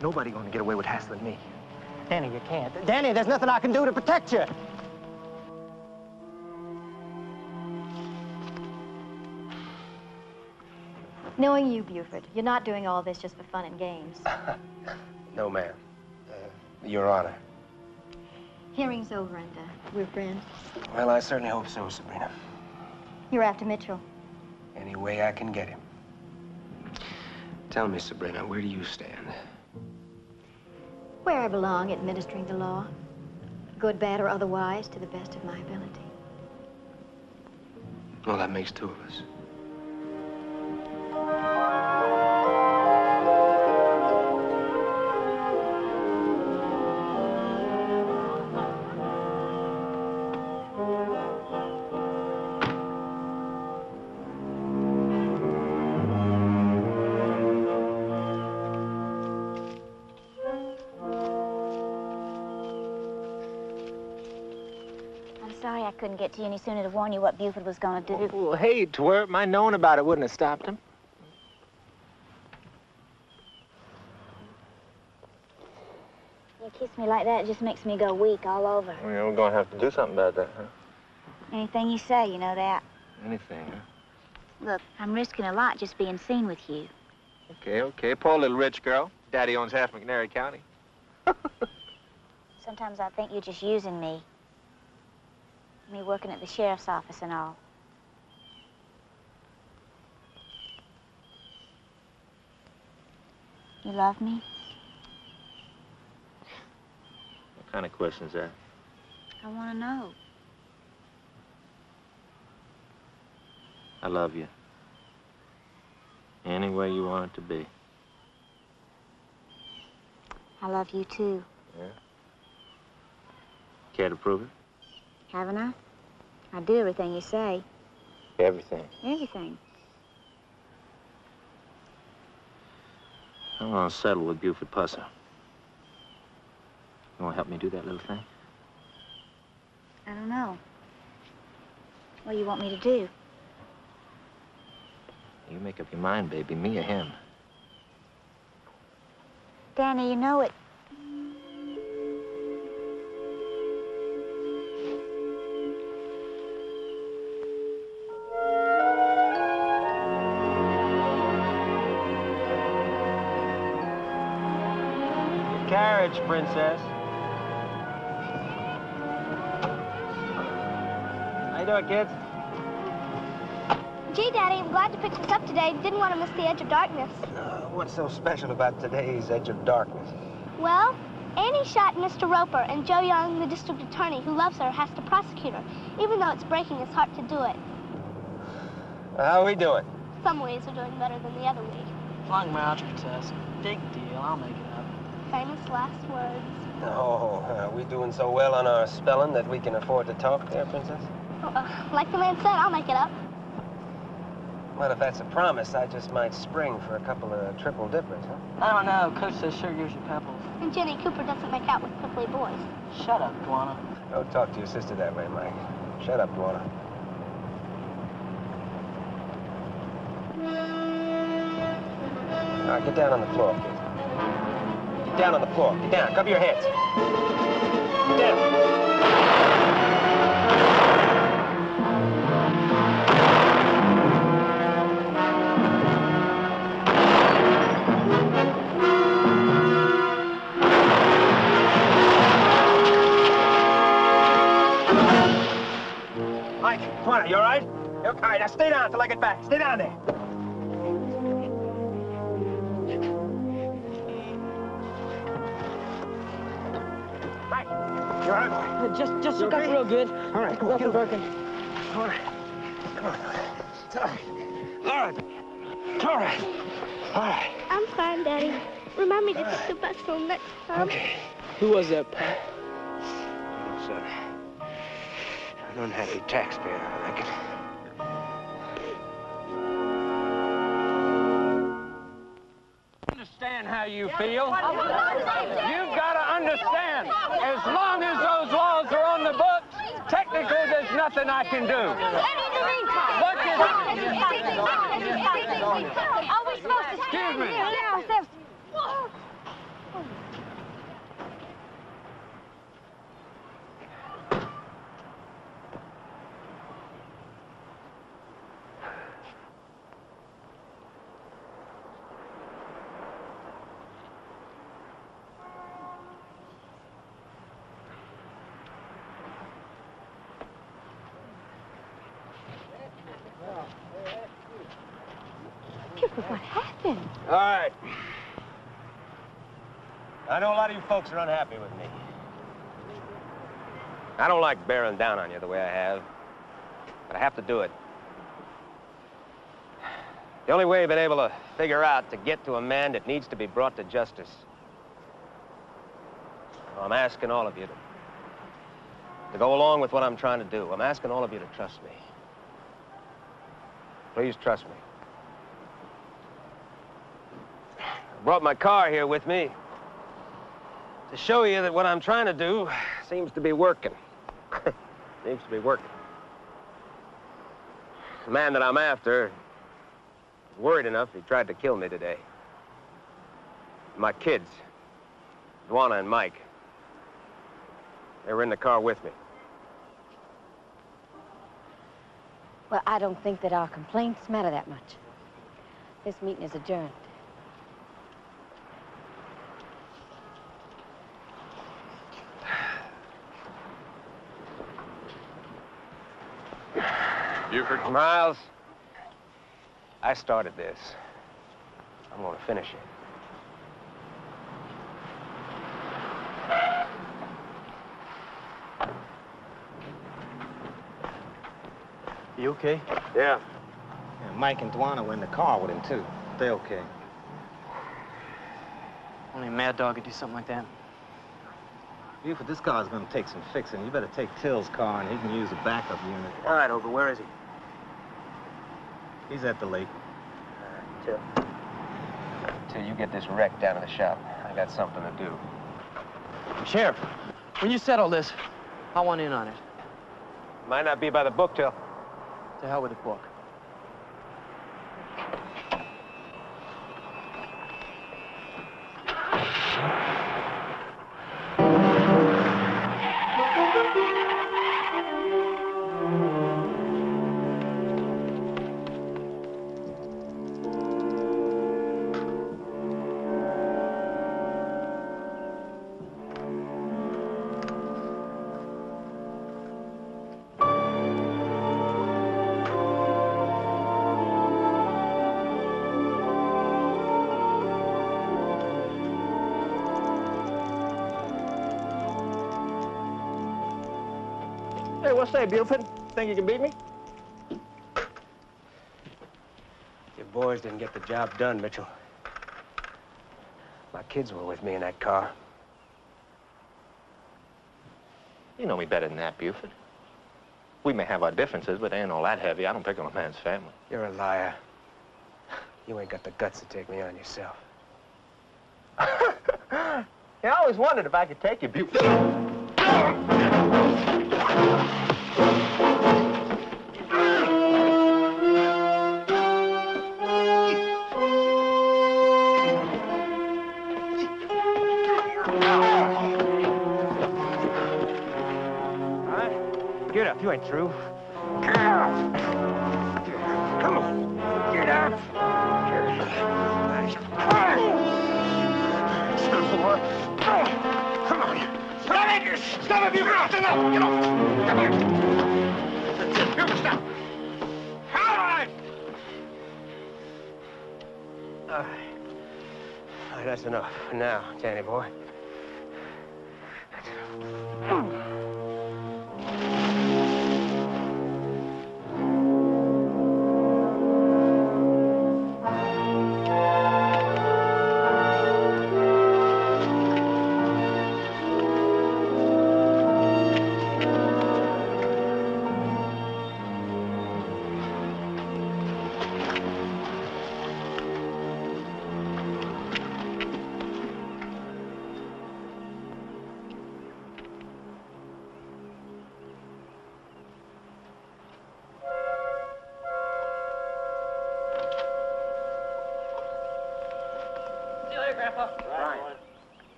Nobody gonna get away with hassling me. Danny, you can't. Danny, there's nothing I can do to protect you. Knowing you, Buford, you're not doing all this just for fun and games. No, ma'am. Your Honor. Hearing's over and we're friends. Well, I certainly hope so, Sabrina. You're after Mitchell. Any way I can get him. Tell me, Sabrina, where do you stand? Where I belong, administering the law. Good, bad, or otherwise, to the best of my ability. Well, that makes two of us. Sorry I couldn't get to you any sooner to warn you what Buford was going to do. Well, hey, twerp, my knowing about it wouldn't have stopped him. You kiss me like that, it just makes me go weak all over. Well, we're gonna have to do something about that, huh? Anything you say, you know that. Anything, huh? Look, I'm risking a lot just being seen with you. Okay. Poor little rich girl. Daddy owns half McNairy County. Sometimes I think you're just using me. Me working at the sheriff's office and all. You love me? What kind of question is that? I want to know. I love you. Any way you want it to be. I love you too. Yeah? Care to prove it? Haven't I? I do everything you say. Everything. Everything. I'm gonna settle with Buford Pusser. You wanna help me do that little thing? I don't know. What do you want me to do? You make up your mind, baby. Me or him? Danny, you know it. Carriage, princess. How you doing, kids? Gee, Daddy, I'm glad to pick this up today. Didn't want to miss the Edge of Darkness. What's so special about today's Edge of Darkness? Well, Annie shot Mr. Roper, and Joe Young, the district attorney who loves her, has to prosecute her, even though it's breaking his heart to do it. How are we doing? Some ways are doing better than the other week. Flung March, Princess. Big deal. I'll make it up. Famous last words. Oh, are we doing so well on our spelling that we can afford to talk there, Princess? Like the man said, I'll make it up. Well, if that's a promise, I just might spring for a couple of triple dippers, huh? I don't know. Coach says sure gives you pebbles. And Jenny Cooper doesn't make out with prickly boys. Shut up, Dwana. Don't talk to your sister that way, Mike. Shut up, Dwana. All right, get down on the floor, kids. Get down on the floor. Get down. Cover your heads. Get down. Dwana, you all right? All right, now stay down till I get back. Stay down there. Mike, you all right, boy? Just look up real good. All right, come on, get him. All right. Come on. It's all right. All right. It's all right. All right. I'm fine, Daddy. Remind me to take the bus home next time. Okay. Who was that, Pat? Oh, son. I don't have any taxpayer, I reckon. Understand how you feel. You've got to understand, as long as those laws are nothing I can do. Are we supposed to Excuse me. let ourselves? What happened? All right. I know a lot of you folks are unhappy with me. I don't like bearing down on you the way I have, but I have to do it. The only way I've been able to figure out to get to a man that needs to be brought to justice. Well, I'm asking all of you to go along with what I'm trying to do. I'm asking all of you to trust me. Please trust me. I brought my car here with me to show you that what I'm trying to do seems to be working. Seems to be working. The man that I'm after is worried enough he tried to kill me today. My kids, Dwana and Mike, they were in the car with me. Well, I don't think that our complaints matter that much. This meeting is adjourned. Buford. Miles, I started this. I'm going to finish it. You okay? Yeah. Mike and Dwana were in the car with him, too. They okay. Only a mad dog could do something like that. Buford, this car's gonna take some fixing. You better take Till's car and he can use a backup unit. All right, Ogle, where is he? He's at the lake. Till you get this wreck down to the shop. I got something to do. Sheriff, when you settle this, I want in on it. Might not be by the book, Till. To hell with the book. Hey, what's that, Buford? Think you can beat me? Your boys didn't get the job done, Mitchell. My kids were with me in that car. You know me better than that, Buford. We may have our differences, but they ain't all that heavy. I don't pick on a man's family. You're a liar. You ain't got the guts to take me on yourself. Yeah, I always wondered if I could take you, Buford. Get up, you ain't through. Come on, get up. Come on. Stop it! Stop it, you got to know. Get off. Come here. That's it. Buford, stop. All right. All right, that's enough for now, Danny boy.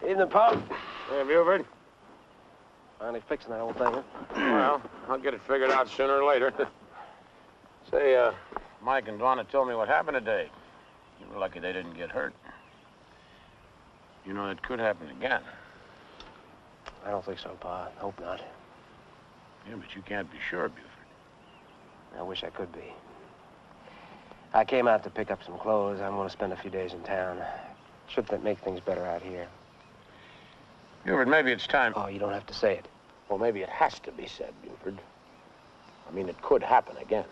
Evening, Pop. Hey, Buford. Finally fixing that old thing, huh? Well, I'll get it figured out sooner or later. Say, Mike and Donna told me what happened today. You were lucky they didn't get hurt. You know, it could happen again. I don't think so, Pa. I hope not. Yeah, but you can't be sure, Buford. I wish I could be. I came out to pick up some clothes. I'm going to spend a few days in town. Should make things better out here. Buford, maybe it's time. Oh, you don't have to say it. Well, maybe it has to be said, Buford. I mean, it could happen again.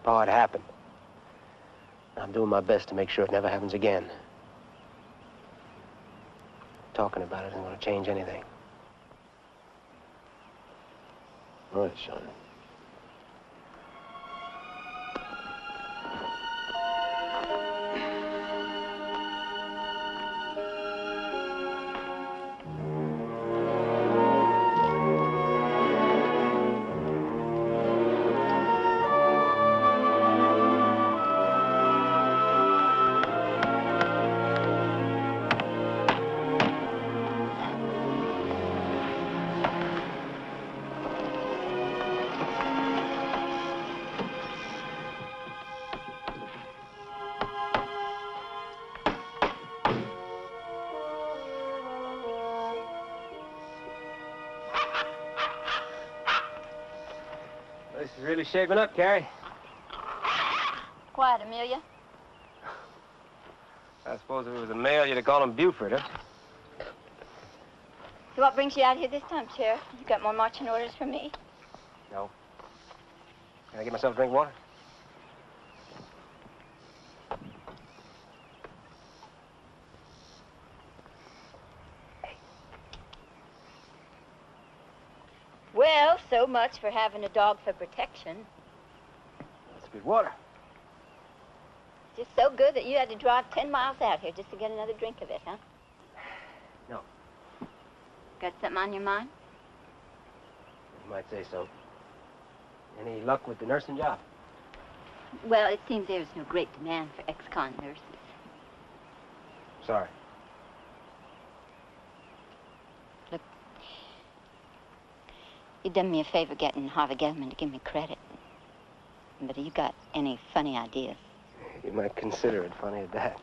Pa, it happened. I'm doing my best to make sure it never happens again. Talking about it isn't going to change anything. All right, son. This is really shaping up, Carrie. Quiet, Amelia. I suppose if it was a male, you'd have called him Buford, huh? So what brings you out here this time, Sheriff? You got more marching orders from me? No. Can I get myself a drink of water? Well, so much for having a dog for protection. That's good water. Just so good that you had to drive 10 miles out here just to get another drink of it, huh? No. Got something on your mind? You might say so. Any luck with the nursing job? Well, it seems there's no great demand for ex-con nurses. Sorry. Look, you done me a favor getting Harvey Gelman to give me credit. But have you got any funny ideas? You might consider it funny at that.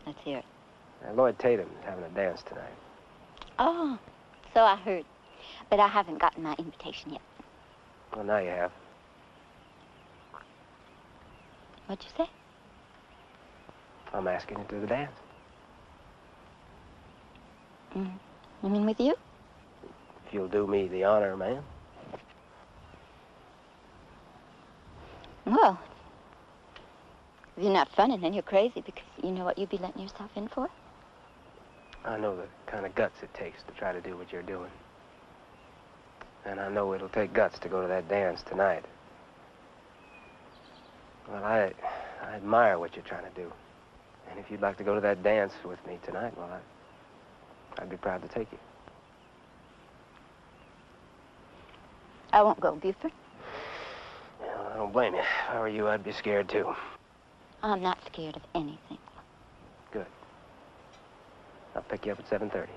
Let's hear it. Lloyd Tatum is having a dance tonight. Oh, so I heard. But I haven't gotten my invitation yet. Well, now you have. What'd you say? I'm asking you to the dance. You mean with you? If you'll do me the honor, ma'am. Well, if you're not funny, then you're crazy because you know what you'd be letting yourself in for? I know the kind of guts it takes to try to do what you're doing. And I know it'll take guts to go to that dance tonight. Well, I admire what you're trying to do. And if you'd like to go to that dance with me tonight, well, I'd be proud to take you. I won't go, Buford. Well, I don't blame you. If I were you, I'd be scared, too. I'm not scared of anything. Good. I'll pick you up at 7:30.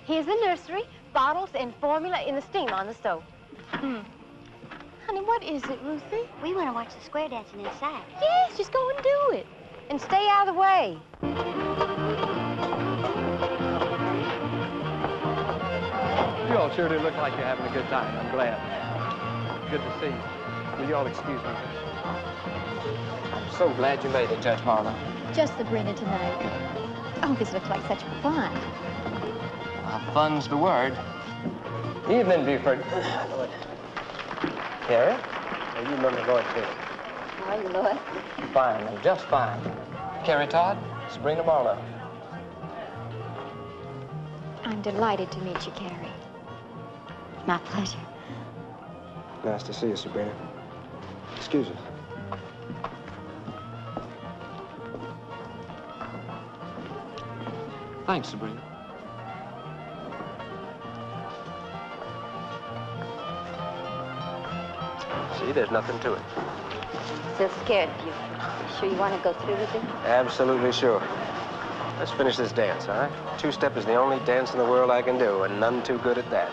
Here's the nursery, bottles and formula in the steam on the stove. Honey, what is it, Ruthie? We want to watch the square dancing inside. Yes, just go and do it. And stay out of the way. You all sure do look like you're having a good time. I'm glad. Good to see you. Will you all excuse me? I'm so glad you made it, Judge Marlowe. Just Sabrina tonight. Oh, this looks like such fun. Fun's the word. Evening, Buford. Carrie? Are you remember Lloyd Tatum? How are you, Lloyd? Fine, just fine. Carrie Todd, Sabrina Marlowe. delighted to meet you, Carrie. My pleasure. Nice to see you, Sabrina. Excuse us. Thanks, Sabrina. See, there's nothing to it. Still scared of you. Sure you want to go through with it? Absolutely sure. Let's finish this dance, all right? Two-step is the only dance in the world I can do, and none too good at that.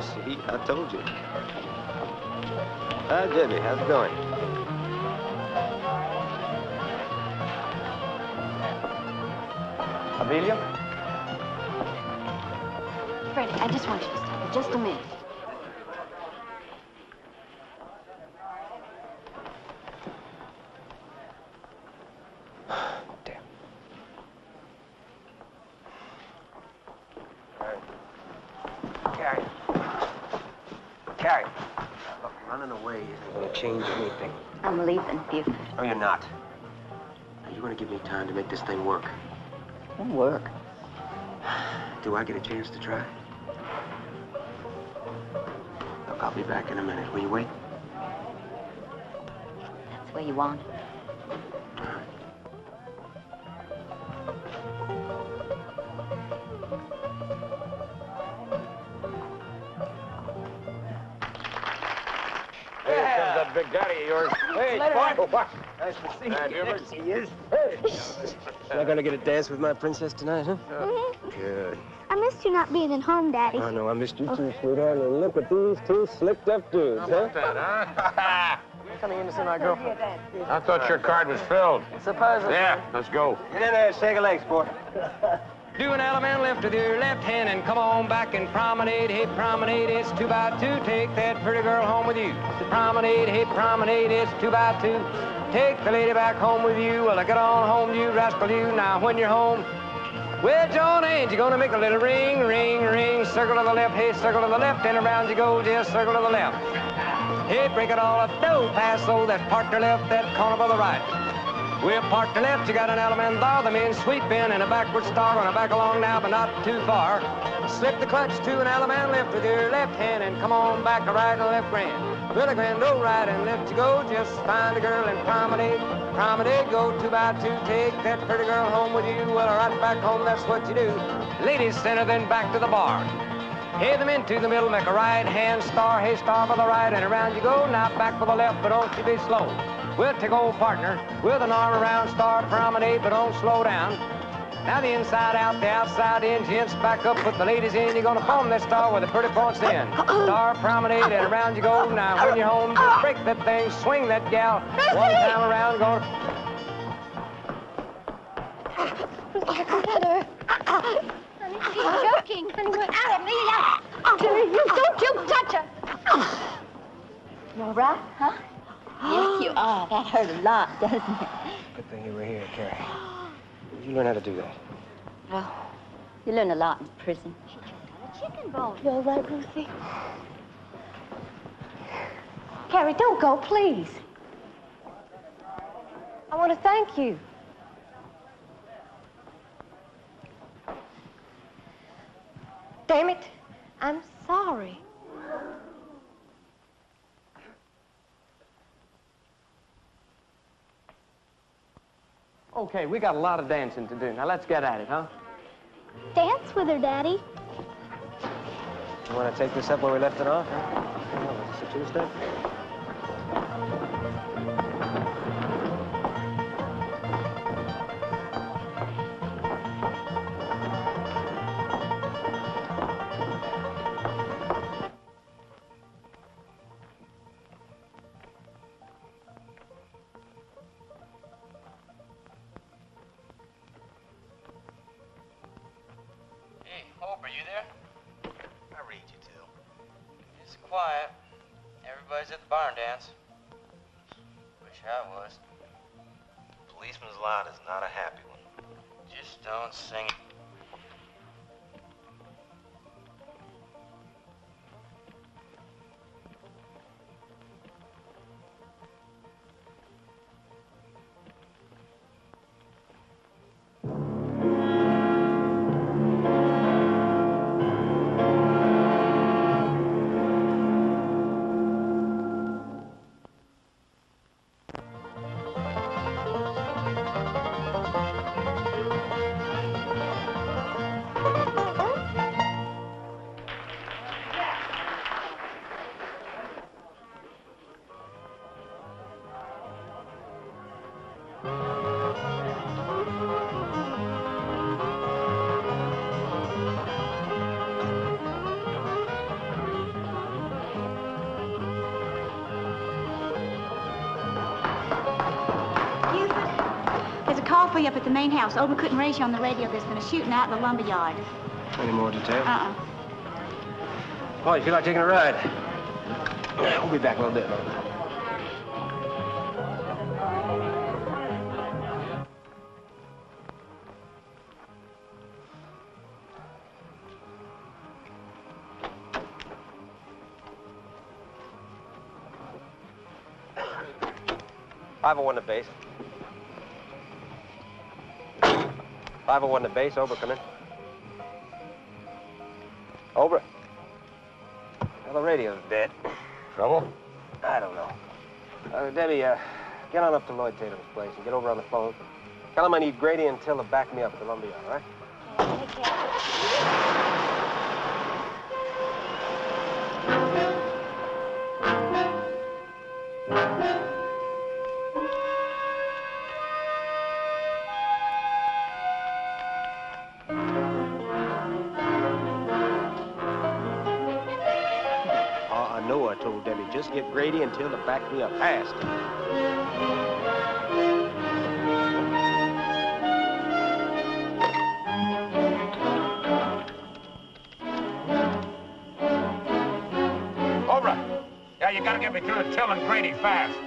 See, I told you. Hi, Debbie. How's it going? Amelia? Freddie, I just want you to stop for just a minute. Carrie. Carrie. Look, running away isn't going to change anything. I'm leaving, Buford. No, you're not. Now, you're going to give me time to make this thing work. Work. Do I get a chance to try? Look, I'll be back in a minute. Will you wait? That's the way you want it. Here comes that big daddy of yours. Hey, boy. what? Nice to see you. There she is. Am I going to get a dance with my princess tonight, huh? Good. I missed you not being at home, Daddy. I know, I missed you too, sweetheart. And look at these two slicked-up dudes, How huh? about that, huh? Coming in to see my girlfriend. I thought your card was filled. Supposedly. Yeah, let's go. Get in there, shake a leg, sport. Do an element lift with your left hand and come on back and promenade, hey, promenade, it's 2 by 2. Take that pretty girl home with you. Promenade, hey, promenade, it's 2 by 2. Take the lady back home with you. Well, get on home, you rascal, you. Now, when you're home, well, John, ain't you gonna make a little ring, ring, ring, circle to the left, hey, circle to the left, and around you go, just circle to the left. Hey, break it all up, no, pass, so that partner left, that corner by the right. We're partner left, you got an element there, the men sweep in and a backward star, gonna back along now, but not too far. Slip the clutch to an element left with your left hand and come on back to right and left grand. Well, a grand old right and left you go, just find a girl and promenade, promenade, go 2 by 2, take that pretty girl home with you, well, right back home, that's what you do. Ladies center, then back to the bar. Hey, them into the middle, make a right hand star, hey, star by the right, and around you go, now back for the left, but don't you be slow. We'll take old partner with an arm around, star promenade, but don't slow down. Now the inside out, the outside in, gents back up, put the ladies in. You're gonna form this star with the pretty points in. Star promenade, and around you go. Now when you're home, just break that thing, swing that gal. One time around, gonna... Heather. Honey, she's choking. Honey, get out of me. You don't you touch her. You all right, huh? Yes, you are. That hurt a lot, doesn't it? Good thing you were here, Carrie. Did you learn how to do that? Oh, you learn a lot in prison. Chicken bone. You all right, Ruthie? Carrie, don't go, please. I want to thank you. Damn it, I'm sorry. Okay, we got a lot of dancing to do. Now let's get at it, huh? Dance with her, Daddy. You want to take this up where we left it off? Huh? Oh, is this a two-step? Hope, are you there? I read you too. It's quiet. Everybody's at the barn dance. Wish I was. Policeman's line is not a happy one. Just don't sing it. call for you up at the main house. Ober couldn't raise you on the radio. There's been a shooting out in the lumber yard. Any more details? Uh-uh. You feel like taking a ride? We'll be back in a little bit. .501 to base. 501 to base. Ober, come in. Ober. Well, the radio's dead. Trouble? I don't know. Debbie, get on up to Lloyd Tatum's place and get over on the phone. Tell him I need Grady and Till to back me up at the lumber yard, all right? Take care. I told Debbie, just get Grady and Till to back me up fast. Over. Yeah, you gotta get me through to Till and Grady fast.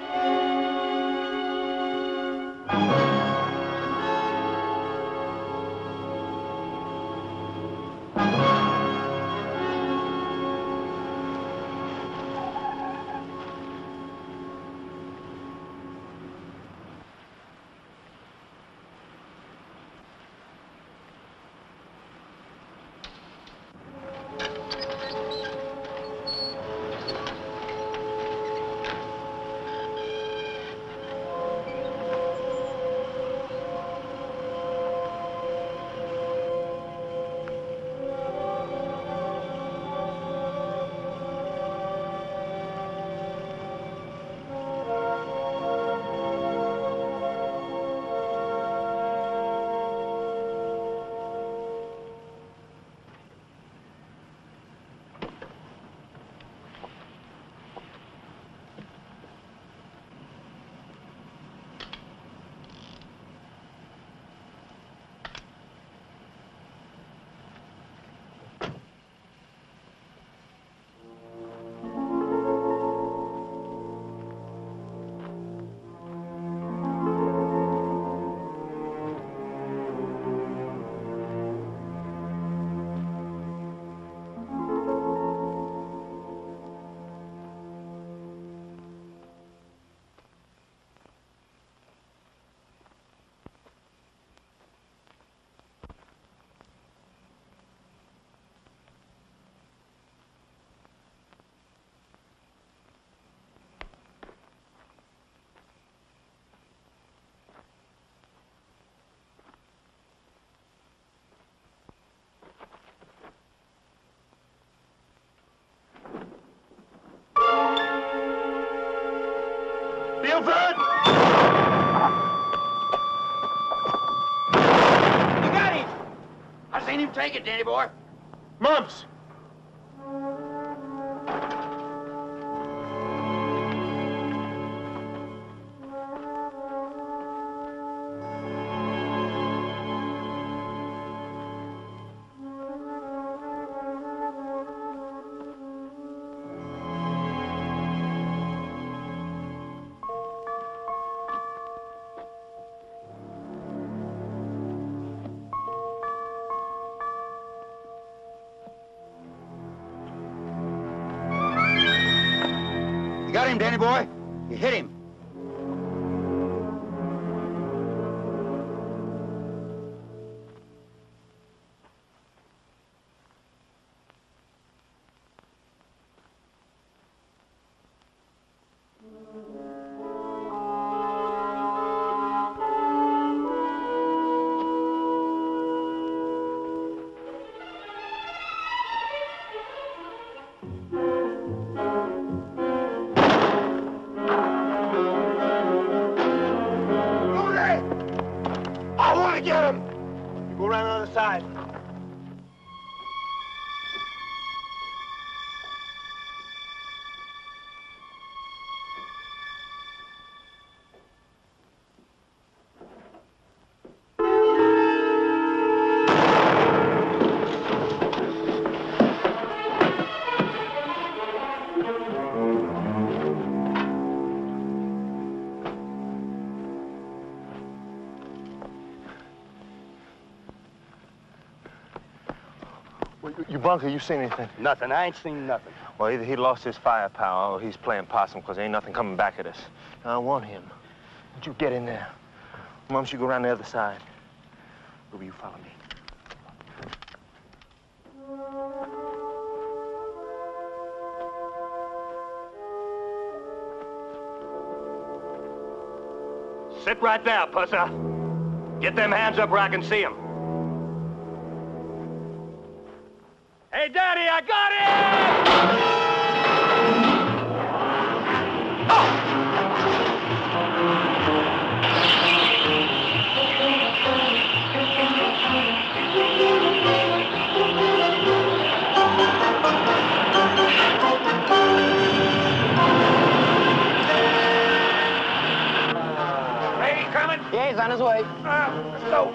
Buford! You got him! I seen him take it, Danny boy. Mumps! Got him, Danny boy. You hit him. Get him! You go around on the other side. You bunker, you seen anything? Nothing. I ain't seen nothing. Well, either he lost his firepower or he's playing possum because there ain't nothing coming back at us. I don't want him. Don't you get in there. Mom, you go around the other side. Ruby, you follow me. Sit right there, pusser. Get them hands up where I can see them. Hey, Daddy, I got it! Ray coming? Yeah, he's on his way. Let's go.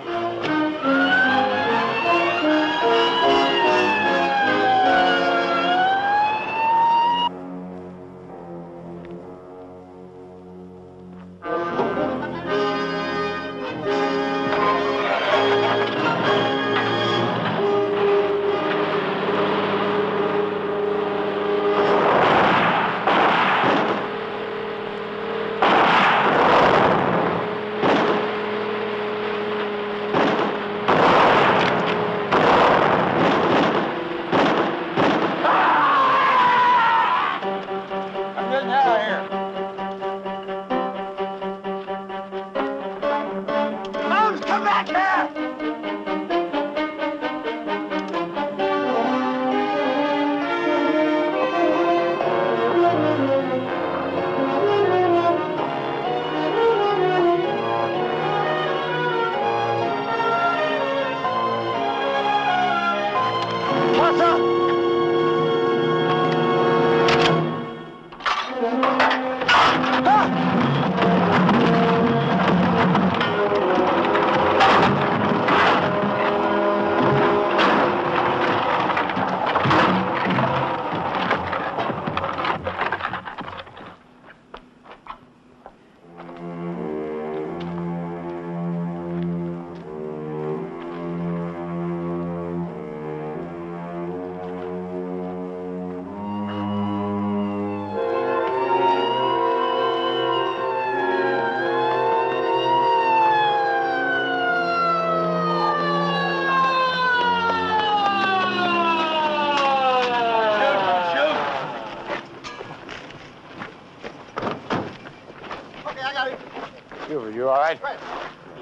You all right?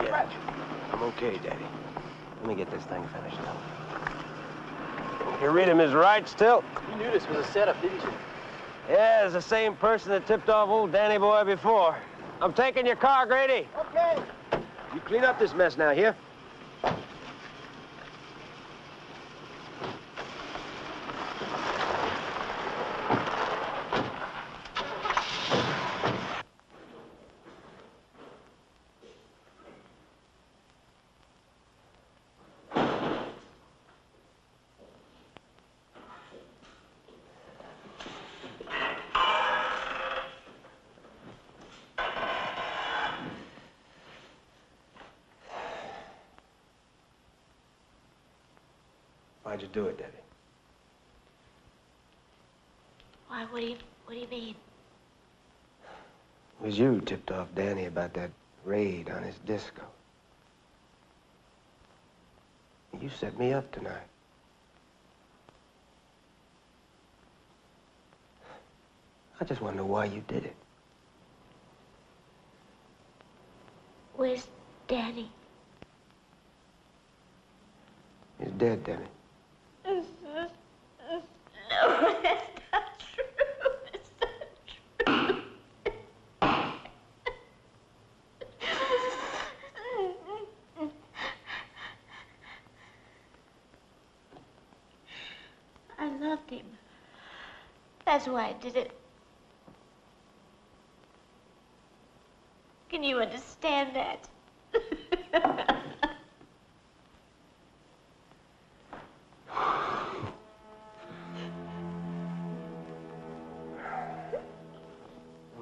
Yeah, I'm okay, Daddy. Let me get this thing finished up. You read him his rights still? You knew this was a setup, didn't you? Yeah, it's the same person that tipped off old Danny Boy before. I'm taking your car, Grady. Okay. You clean up this mess now, here? Why'd you do it, Debbie? Why, what do you mean? It was you who tipped off Danny about that raid on his disco. You set me up tonight. I just want to know why you did it. Where's Daddy? He's dead, Debbie. No, that's not true. It's not true. I loved him. That's why I did it. Can you understand that?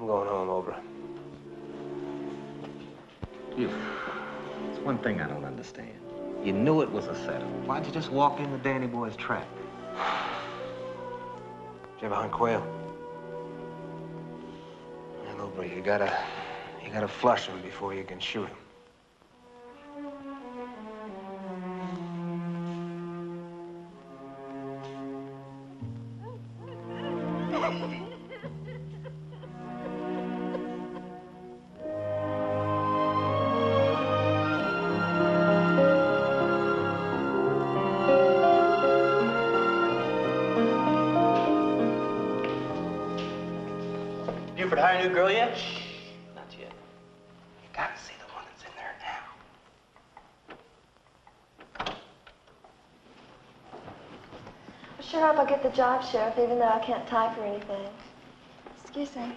I'm going home, Obra. There's one thing I don't understand. You knew it was a setup. Why'd you just walk into Danny Boy's trap? Did you ever hunt quail? Yeah, Lubra, you gotta flush them before you can shoot them. Buford, hire a new girl yet? Not yet. You gotta see the one that's in there now. I sure hope I get the job, Sheriff, even though I can't type or anything. Excuse me.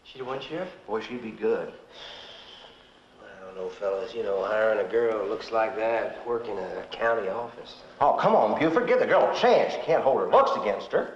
She the one, Sheriff? Boy, she'd be good. I don't know, fellas. You know, hiring a girl who looks like that, working at a county office. Oh, come on, Buford. Give the girl a chance. You can't hold her looks against her.